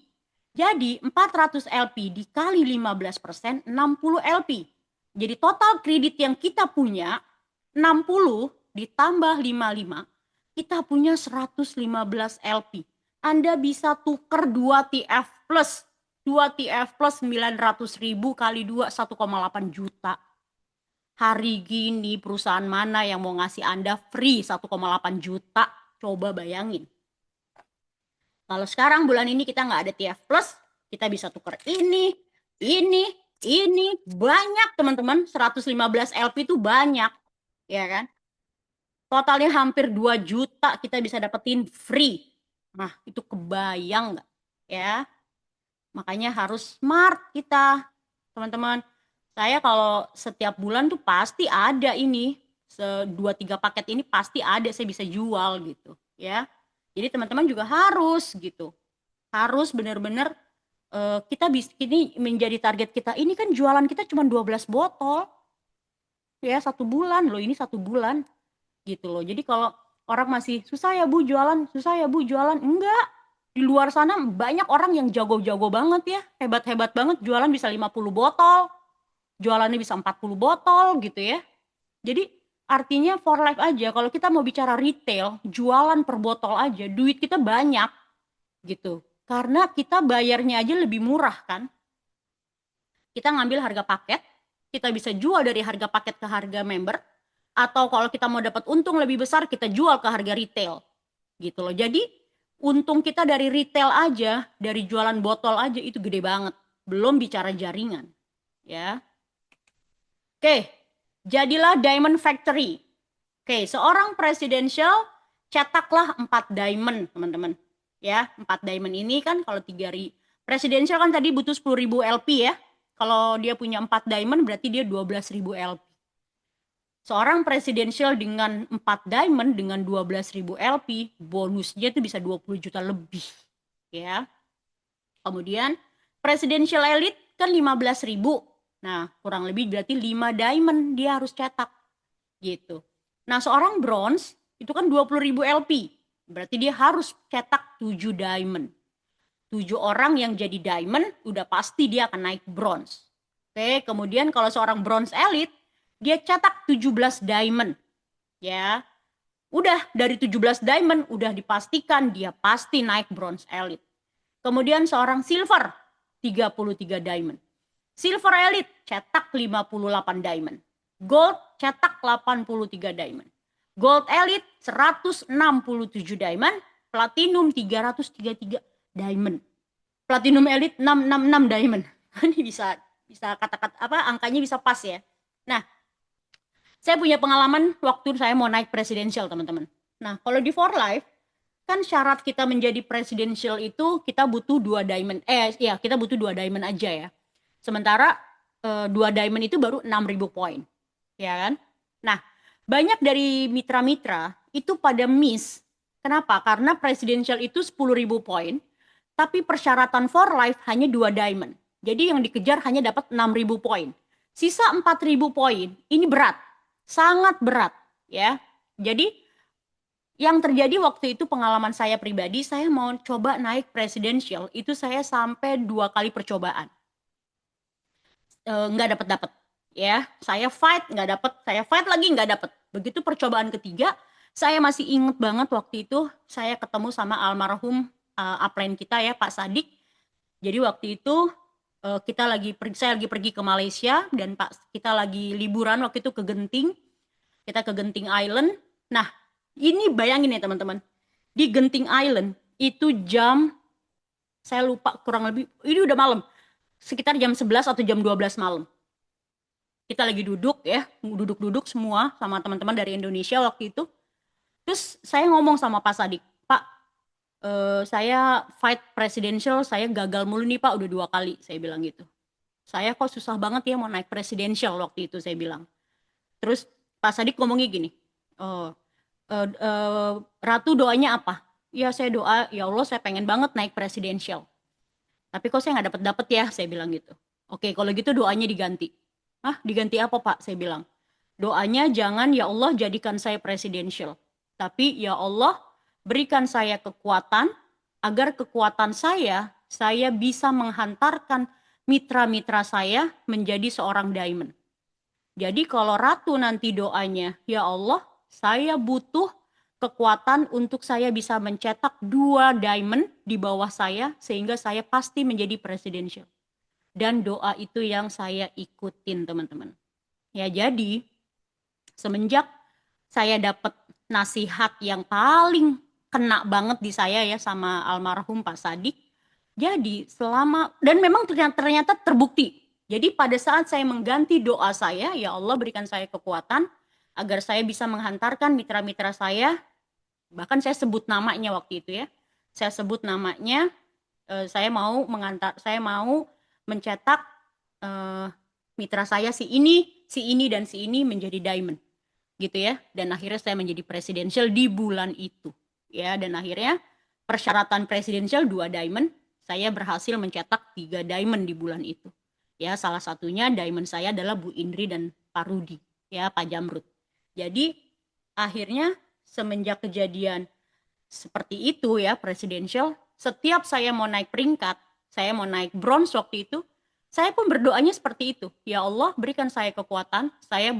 Jadi 400 LP dikali 15%, 60 LP. Jadi total kredit yang kita punya 60 ditambah 55, kita punya 115 LP. Anda bisa tuker 2 TF Plus. 2 TF Plus 900.000 kali 2 1,8 juta. Hari gini perusahaan mana yang mau ngasih Anda free 1,8 juta? Coba bayangin. Kalau sekarang bulan ini kita nggak ada TF Plus, kita bisa tuker ini, banyak teman-teman. 115 LP itu banyak, ya kan? Totalnya hampir 2 juta kita bisa dapetin free. Nah, itu kebayang nggak? Ya, makanya harus smart kita, teman-teman. Saya kalau setiap bulan tuh pasti ada ini, 2-3 paket ini pasti ada saya bisa jual gitu, ya. Jadi teman-teman juga harus gitu. Harus benar-benar kita ini menjadi target kita. Ini kan jualan kita cuma 12 botol. Ya, 1 bulan loh, ini 1 bulan. Gitu loh. Jadi kalau orang masih susah ya Bu jualan, susah ya Bu jualan. Enggak. Di luar sana banyak orang yang jago-jago banget ya. Hebat-hebat banget jualan bisa 50 botol. Jualannya bisa 40 botol gitu ya. Jadi artinya for life aja kalau kita mau bicara retail, jualan per botol aja, duit kita banyak gitu. Karena kita bayarnya aja lebih murah kan. Kita ngambil harga paket, kita bisa jual dari harga paket ke harga member, atau kalau kita mau dapat untung lebih besar, kita jual ke harga retail. Gitu loh. Jadi untung kita dari retail aja, dari jualan botol aja itu gede banget. belum bicara jaringan, ya. Oke, jadilah Diamond Factory. Oke, seorang presidential cetaklah 4 diamond, teman-teman. Ya, 4 diamond ini kan kalau 3 presidential kan tadi butuh 10.000 LP ya. Kalau dia punya 4 diamond berarti dia 12.000 LP. Seorang presidential dengan 4 diamond dengan 12.000 LP, bonusnya itu bisa 20 juta lebih. Ya. Kemudian presidential elite kan 15.000. Nah, kurang lebih berarti 5 diamond dia harus cetak. Gitu. Nah, seorang bronze itu kan 20.000 LP. Berarti dia harus cetak 7 diamond. 7 orang yang jadi diamond, udah pasti dia akan naik bronze. Oke, kemudian kalau seorang bronze elite, dia cetak 17 diamond. Ya, udah dari 17 diamond, udah dipastikan dia pasti naik bronze elite. Kemudian seorang silver, 33 diamond. Silver elite, cetak 58 diamond. Gold, cetak 83 diamond. Gold elite, 167 diamond. Platinum, 333 diamond. Platinum elite, 666 diamond. Ini bisa kata-kata apa angkanya bisa pas ya. Nah, saya punya pengalaman waktu saya mau naik presidential, teman-teman. Nah, kalau di For Life, kan syarat kita menjadi presidential itu kita butuh 2 diamond. Kita butuh 2 diamond aja ya. Sementara 2 diamond itu baru 6.000 poin. Ya kan? Nah, banyak dari mitra-mitra itu pada miss. Kenapa? Karena presidential itu 10.000 poin, tapi persyaratan For Life hanya 2 diamond. Jadi yang dikejar hanya dapat 6.000 poin. Sisa 4.000 poin, ini berat. Sangat berat, ya. Jadi yang terjadi waktu itu pengalaman saya pribadi, saya mau coba naik presidential, itu saya sampai 2 kali percobaan. Nggak dapat, ya. Saya fight, nggak dapat. Saya fight lagi, nggak dapat. Begitu percobaan ketiga, saya masih inget banget waktu itu, saya ketemu sama almarhum upline kita ya, Pak Sadik. Jadi waktu itu saya lagi pergi ke Malaysia dan kita lagi liburan waktu itu ke Genting. Kita ke Genting Island. Nah, ini bayangin ya teman-teman. Di Genting Island itu saya lupa kurang lebih, ini udah malam. Sekitar jam 11 atau jam 12 malam. Kita lagi duduk ya, duduk-duduk semua sama teman-teman dari Indonesia waktu itu. Terus saya ngomong sama Pak Sadik, Pak, saya fight presidential, saya gagal mulu nih Pak, udah 2 kali, saya bilang gitu. Saya kok susah banget ya mau naik presidential waktu itu, saya bilang. Terus Pak Sadik ngomongnya gini, Ratu doanya apa? Ya saya doa, ya Allah saya pengen banget naik presidential. Tapi kok saya nggak dapet ya, saya bilang gitu. Oke, kalau gitu doanya diganti. Ah, diganti apa Pak? Saya bilang. Doanya jangan ya Allah jadikan saya presidential. Tapi ya Allah berikan saya kekuatan agar kekuatan saya bisa menghantarkan mitra-mitra saya menjadi seorang diamond. Jadi kalau Ratu nanti doanya, ya Allah saya butuh kekuatan untuk saya bisa mencetak 2 diamond di bawah saya sehingga saya pasti menjadi presidential. Dan doa itu yang saya ikutin teman-teman. Ya jadi semenjak saya dapat nasihat yang paling kena banget di saya ya sama almarhum Pak Sadik. Jadi dan memang ternyata terbukti. Jadi pada saat saya mengganti doa saya, ya Allah berikan saya kekuatan agar saya bisa menghantarkan mitra-mitra saya, bahkan saya sebut namanya waktu itu ya. Saya sebut namanya, saya mau mencetak mitra saya si ini dan si ini menjadi diamond gitu ya, dan akhirnya saya menjadi presidential di bulan itu ya, dan akhirnya persyaratan presidential 2 diamond, saya berhasil mencetak 3 diamond di bulan itu ya. Salah satunya diamond saya adalah Bu Indri dan Pak Rudi ya, Pak Jamrut. Jadi akhirnya semenjak kejadian seperti itu ya presidential, setiap saya mau naik peringkat, saya mau naik bronze waktu itu, saya pun berdoanya seperti itu. Ya Allah berikan saya kekuatan, saya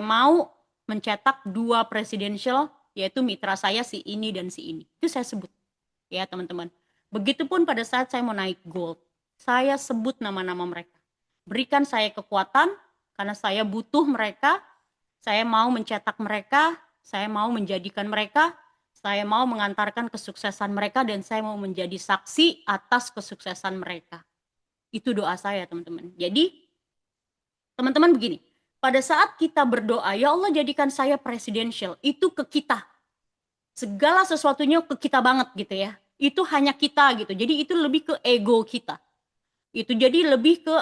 mau mencetak 2 presidential, yaitu mitra saya si ini dan si ini. Itu saya sebut ya teman-teman. Begitupun pada saat saya mau naik gold, saya sebut nama-nama mereka. Berikan saya kekuatan karena saya butuh mereka, saya mau mencetak mereka, saya mau menjadikan mereka, saya mau mengantarkan kesuksesan mereka, dan saya mau menjadi saksi atas kesuksesan mereka. Itu doa saya, teman-teman. Jadi, teman-teman begini, pada saat kita berdoa, ya Allah jadikan saya presidential, itu ke kita. Segala sesuatunya ke kita banget gitu ya. Itu hanya kita gitu. Jadi itu lebih ke ego kita. Itu jadi lebih ke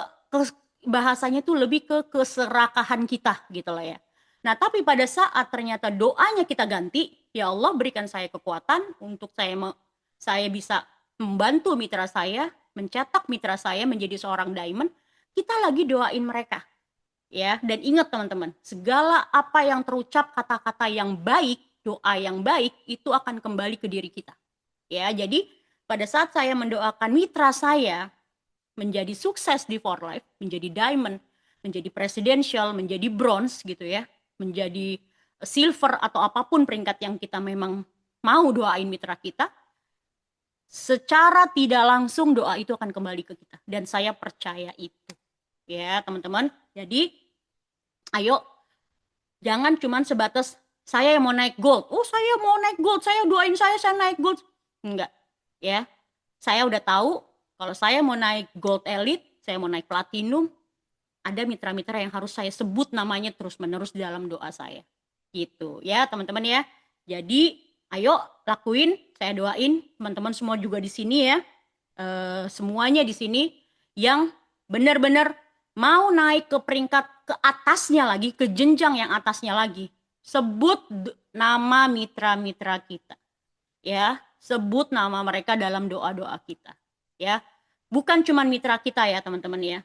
bahasanya tuh lebih ke keserakahan kita gitu lah ya. Nah, tapi pada saat ternyata doanya kita ganti, ya Allah berikan saya kekuatan untuk saya bisa membantu mitra saya, mencetak mitra saya menjadi seorang diamond, kita lagi doain mereka. Ya, dan ingat teman-teman, segala apa yang terucap kata-kata yang baik, doa yang baik itu akan kembali ke diri kita. Ya, jadi pada saat saya mendoakan mitra saya menjadi sukses di For Life, menjadi diamond, menjadi presidential, menjadi bronze gitu ya, menjadi silver atau apapun peringkat yang kita memang mau doain mitra kita, secara tidak langsung doa itu akan kembali ke kita. Dan saya percaya itu. Ya, teman-teman. Jadi, ayo, jangan cuma sebatas saya yang mau naik gold. Oh, saya mau naik gold, saya doain saya naik gold. Enggak, ya. Saya udah tahu kalau saya mau naik gold elite, saya mau naik platinum, ada mitra-mitra yang harus saya sebut namanya terus-menerus di dalam doa saya. Gitu, ya, teman-teman ya. Jadi, ayo lakuin, saya doain teman-teman semua juga di sini ya. Semuanya di sini yang benar-benar mau naik ke peringkat ke atasnya lagi, ke jenjang yang atasnya lagi, sebut nama mitra-mitra kita. Ya, sebut nama mereka dalam doa-doa kita. Ya, bukan cuma mitra kita ya teman-teman ya.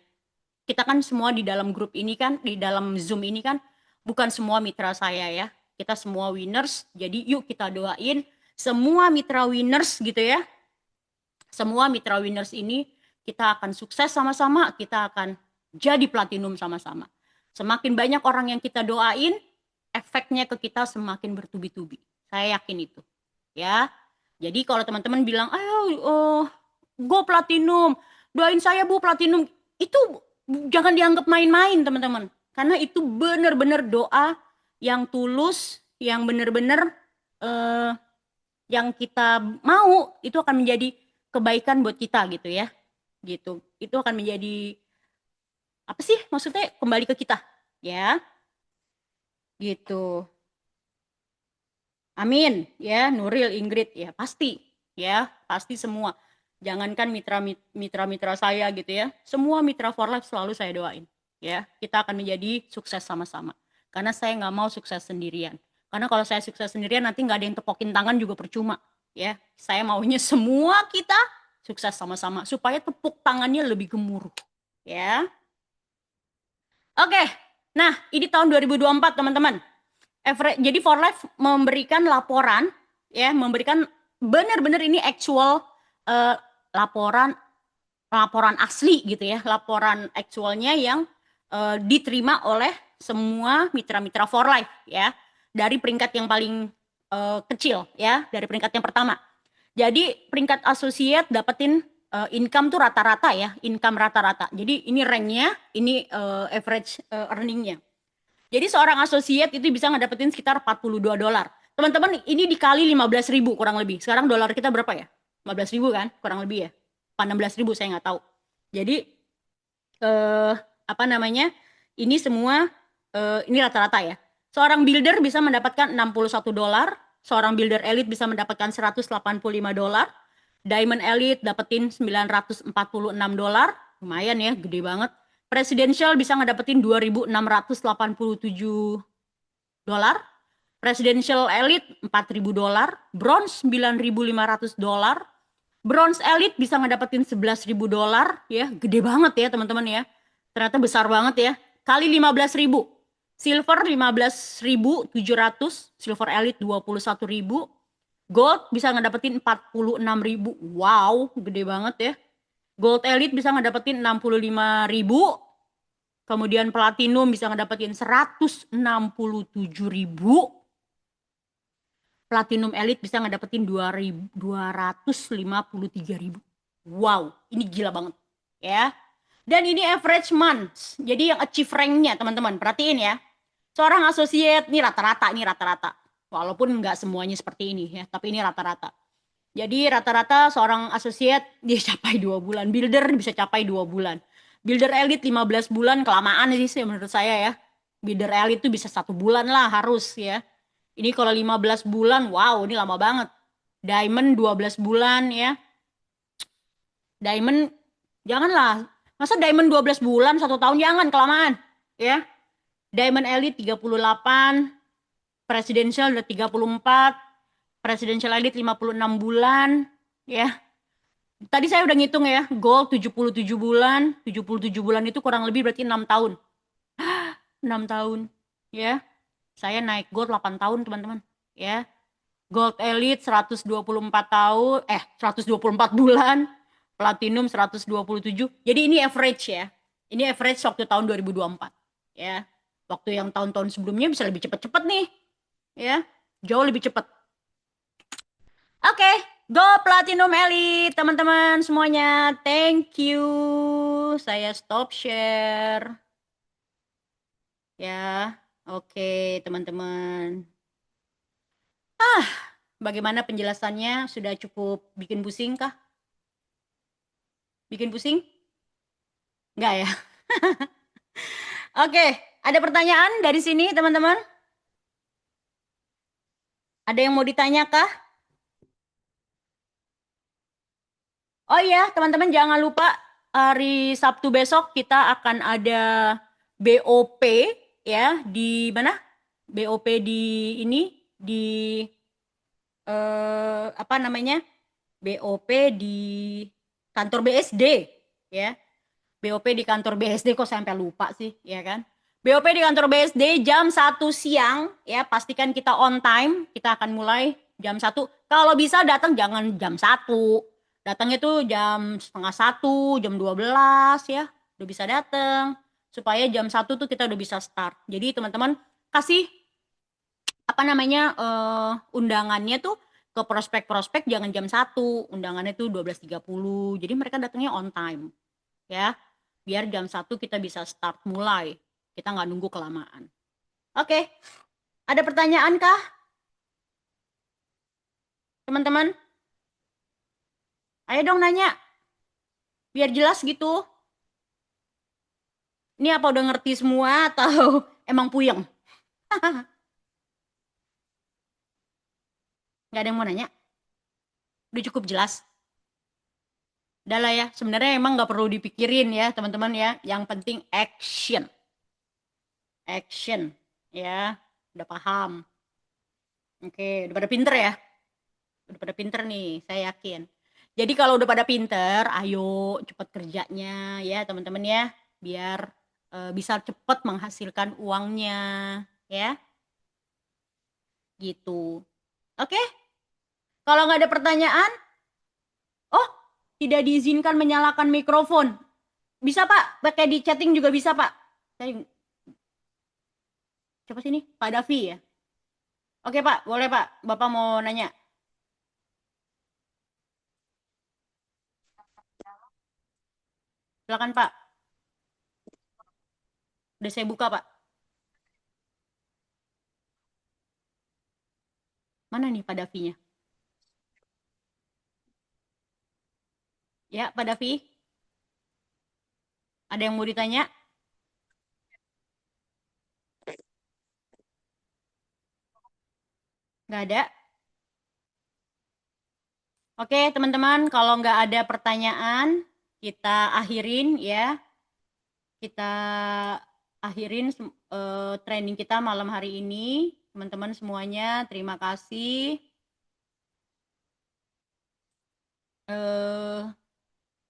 Kita kan semua di dalam grup ini kan, di dalam Zoom ini kan, bukan semua mitra saya ya. Kita semua winners, jadi yuk kita doain semua mitra winners gitu ya. Semua mitra winners ini kita akan sukses sama-sama, kita akan jadi platinum sama-sama. Semakin banyak orang yang kita doain, efeknya ke kita semakin bertubi-tubi. Saya yakin itu. Ya. Jadi kalau teman-teman bilang, "Ayo go platinum, doain saya Bu platinum." Itu jangan dianggap main-main, teman-teman. Karena itu benar-benar doa yang tulus, yang benar-benar yang kita mau itu akan menjadi kebaikan buat kita gitu ya. Gitu. Itu akan menjadi apa sih maksudnya kembali ke kita ya. Gitu. Amin ya, Nuril, Ingrid ya pasti semua. Jangankan mitra-mitra saya gitu ya, semua mitra For Life selalu saya doain ya. Kita akan menjadi sukses sama-sama. Karena saya nggak mau sukses sendirian. Karena kalau saya sukses sendirian nanti nggak ada yang tepokin tangan juga percuma ya. Saya maunya semua kita sukses sama-sama supaya tepuk tangannya lebih gemuruh ya. Oke, nah ini tahun 2024 teman-teman. Jadi For Life memberikan laporan, ya, memberikan benar-benar ini actual laporan asli gitu ya, laporan actualnya yang diterima oleh semua mitra-mitra For Life ya, dari peringkat yang paling kecil ya, dari peringkat yang pertama. Jadi peringkat associate dapetin income tuh rata-rata ya, income rata-rata. Jadi ini ranknya, ini average earningnya. Jadi seorang associate itu bisa ngedapetin sekitar $42. Teman-teman ini dikali 15.000 kurang lebih. Sekarang dolar kita berapa ya? 15.000 kan kurang lebih ya. 16.000 saya nggak tahu. Jadi apa namanya? Ini semua ini rata-rata ya. Seorang builder bisa mendapatkan $61, seorang builder elite bisa mendapatkan $185, diamond elite dapetin $946, lumayan ya, gede banget. Presidential bisa ngedapetin $2.687, presidential elite $4.000, bronze $9.500, bronze elite bisa ngedapetin $11.000 ya, gede banget ya teman-teman ya. Ternyata besar banget ya. Kali 15.000. Silver 15.700, silver elite 21.000, gold bisa ngedapetin 46.000. Wow, gede banget ya. Gold elite bisa ngedapetin 65.000. Kemudian platinum bisa ngedapetin 167.000. Platinum elite bisa ngedapetin 253.000. Wow, ini gila banget ya. Dan ini average months. Jadi yang achieve rank-nya teman-teman, perhatiin ya. Seorang associate ini rata-rata, Walaupun nggak semuanya seperti ini ya, tapi ini rata-rata. Jadi rata-rata seorang associate dia capai 2 bulan, builder bisa capai 2 bulan. Builder elite 15 bulan kelamaan sih menurut saya ya. Builder elite itu bisa 1 bulan lah harus ya. Ini kalau 15 bulan, wow ini lama banget. Diamond 12 bulan ya. Diamond janganlah. Masa diamond 12 bulan 1 tahun, jangan kelamaan ya. Diamond elite 38, presidential udah 34, presidential elite 56 bulan ya. Tadi saya udah ngitung ya, gold 77 bulan, 77 bulan itu kurang lebih berarti 6 tahun. 6 tahun ya. Saya naik gold 8 tahun teman-teman ya. Gold elite 124 tahun, 124 bulan, platinum 127. Jadi ini average ya. Ini average waktu tahun 2024 ya. Waktu yang tahun-tahun sebelumnya bisa lebih cepat-cepat nih ya. Jauh lebih cepat. Oke, go Platinum Elite teman-teman semuanya. Thank you. Saya stop share. Ya, oke teman-teman. Bagaimana penjelasannya? Sudah cukup bikin pusing kah? Bikin pusing? Enggak ya? Oke, ada pertanyaan dari sini teman-teman? Ada yang mau ditanya kah? Oh iya, teman-teman jangan lupa hari Sabtu besok kita akan ada BOP ya di mana? BOP di ini di apa namanya? BOP di kantor BSD ya. BOP di kantor BSD kok sampai lupa sih, ya kan? BOP di kantor BSD jam 1 siang ya, pastikan kita on time. Kita akan mulai jam 1. Kalau bisa datang jangan jam 1. Datang itu jam setengah 1, jam 12 ya. Udah bisa datang supaya jam 1 tuh kita udah bisa start. Jadi teman-teman kasih apa namanya undangannya tuh ke prospek-prospek jangan jam 1. Undangannya tuh 12.30. Jadi mereka datangnya on time. Ya. Biar jam 1 kita bisa start mulai. Kita nggak nunggu kelamaan. Oke. Ada pertanyaan kah? Teman-teman? Ayo dong nanya. Biar jelas gitu. Ini apa udah ngerti semua atau emang puyeng? Nggak ada yang mau nanya? Udah cukup jelas? Udah lah ya. Sebenarnya emang nggak perlu dipikirin ya teman-teman ya. Yang penting action. Action. Ya. Udah paham. Oke. Udah pada pinter ya? Udah pada pinter nih. Saya yakin. Jadi kalau udah pada pinter, ayo cepet kerjanya ya teman-teman ya. Biar bisa cepet menghasilkan uangnya. Ya. Gitu. Oke? Kalau nggak ada pertanyaan, oh tidak diizinkan menyalakan mikrofon. Bisa Pak, pakai di chatting juga bisa Pak. Saya, siapa sini? Pak Davi ya? Oke Pak, boleh Pak. Bapak mau nanya. Silakan Pak. Udah saya buka Pak. Mana nih Pak Davinya? Ya Pak Davi, ada yang mau ditanya? Nggak ada? Oke teman-teman, kalau nggak ada pertanyaan, kita akhirin ya. Kita akhirin training kita malam hari ini. Teman-teman semuanya, terima kasih.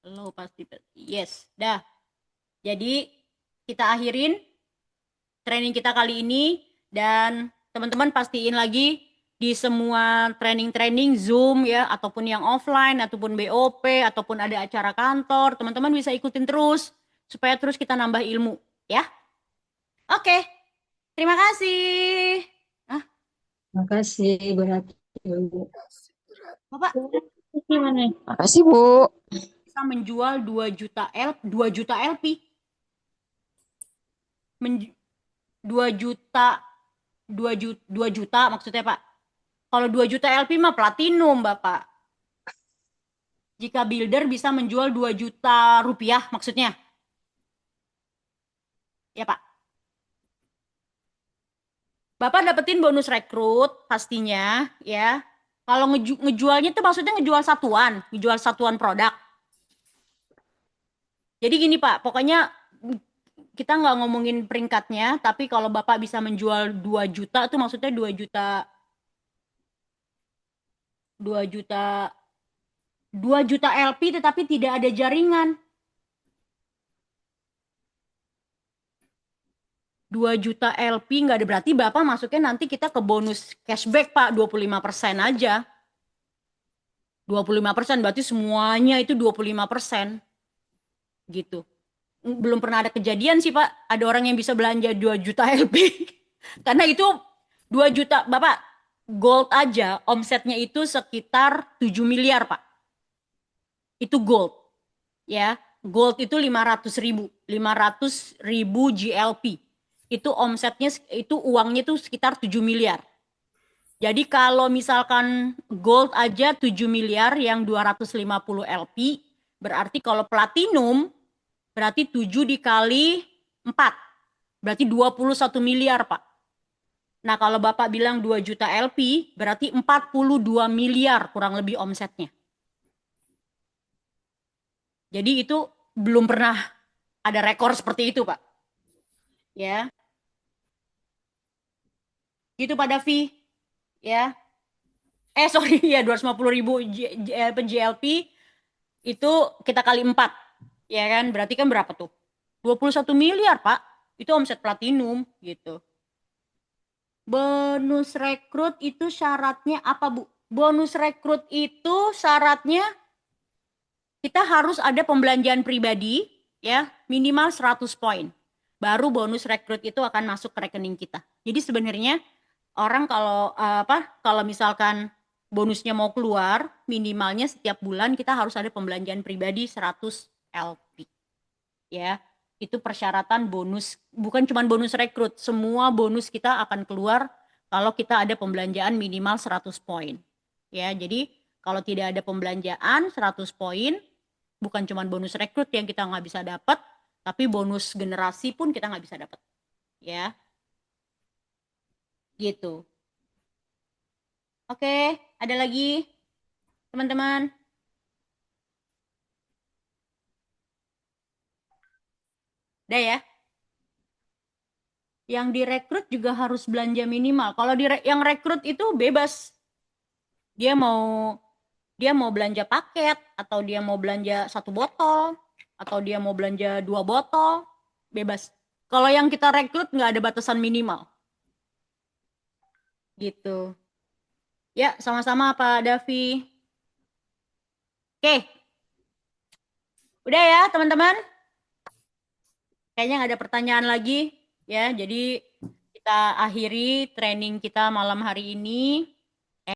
Lo pasti, yes, dah. Jadi kita akhirin training kita kali ini dan teman-teman pastiin lagi di semua training-training Zoom ya ataupun yang offline ataupun BOP ataupun ada acara kantor, teman-teman bisa ikutin terus supaya terus kita nambah ilmu ya. Oke. Terima kasih. Ah, Terima kasih berat Ibu. Bapak Gimana? Makasih Bu. bisa menjual 2 juta LP. 2 juta 2 juta maksudnya Pak. Kalau 2 juta LP mah platinum Bapak. jika builder bisa menjual 2 juta rupiah maksudnya. Ya Pak. Bapak dapetin bonus rekrut pastinya ya. Kalau ngejualnya itu maksudnya ngejual satuan produk. Jadi gini Pak, pokoknya kita nggak ngomongin peringkatnya, tapi kalau Bapak bisa menjual 2 juta itu maksudnya 2 juta 2 juta 2 juta LP tetapi tidak ada jaringan. 2 juta LP nggak ada, berarti Bapak masuknya nanti kita ke bonus cashback Pak 25% aja. 25% berarti semuanya itu 25% gitu. Belum pernah ada kejadian sih Pak, ada orang yang bisa belanja 2 juta LP. Karena itu 2 juta, Bapak, gold aja omsetnya itu sekitar 7 miliar Pak. Itu gold. Ya, gold itu 500 ribu GLP. Itu omsetnya, itu uangnya itu sekitar 7 miliar. Jadi kalau misalkan gold aja 7 miliar yang 250 LP, berarti kalau platinum berarti 7 dikali 4. Berarti 21 miliar, Pak. Nah, kalau Bapak bilang 2 juta LP, berarti 42 miliar kurang lebih omsetnya. Jadi itu belum pernah ada rekor seperti itu, Pak. Ya. Gitu Pak Davi. Ya. Sorry ya, 250 ribu GLP itu kita kali 4. Ya kan, berarti kan berapa tuh? 21 miliar Pak. Itu omset platinum gitu. Bonus rekrut itu syaratnya apa Bu? Bonus rekrut itu syaratnya kita harus ada pembelanjaan pribadi ya, minimal 100 poin. Baru bonus rekrut itu akan masuk ke rekening kita. Jadi sebenarnya orang kalau misalkan bonusnya mau keluar, minimalnya setiap bulan kita harus ada pembelanjaan pribadi 100 LP. Ya, itu persyaratan bonus, bukan cuma bonus rekrut, semua bonus kita akan keluar kalau kita ada pembelanjaan minimal 100 poin. Ya, jadi kalau tidak ada pembelanjaan 100 poin, bukan cuma bonus rekrut yang kita nggak bisa dapat, tapi bonus generasi pun kita nggak bisa dapat. Ya, gitu. Oke, ada lagi teman-teman? Udah ya? Yang direkrut juga harus belanja minimal. Kalau yang rekrut itu bebas. Dia mau belanja paket, atau dia mau belanja 1 botol, atau dia mau belanja 2 botol, bebas. Kalau yang kita rekrut nggak ada batasan minimal. Gitu. Ya, sama-sama Pak Davi. Oke. Udah ya teman-teman? Kayaknya nggak ada pertanyaan lagi. Ya, jadi kita akhiri training kita malam hari ini.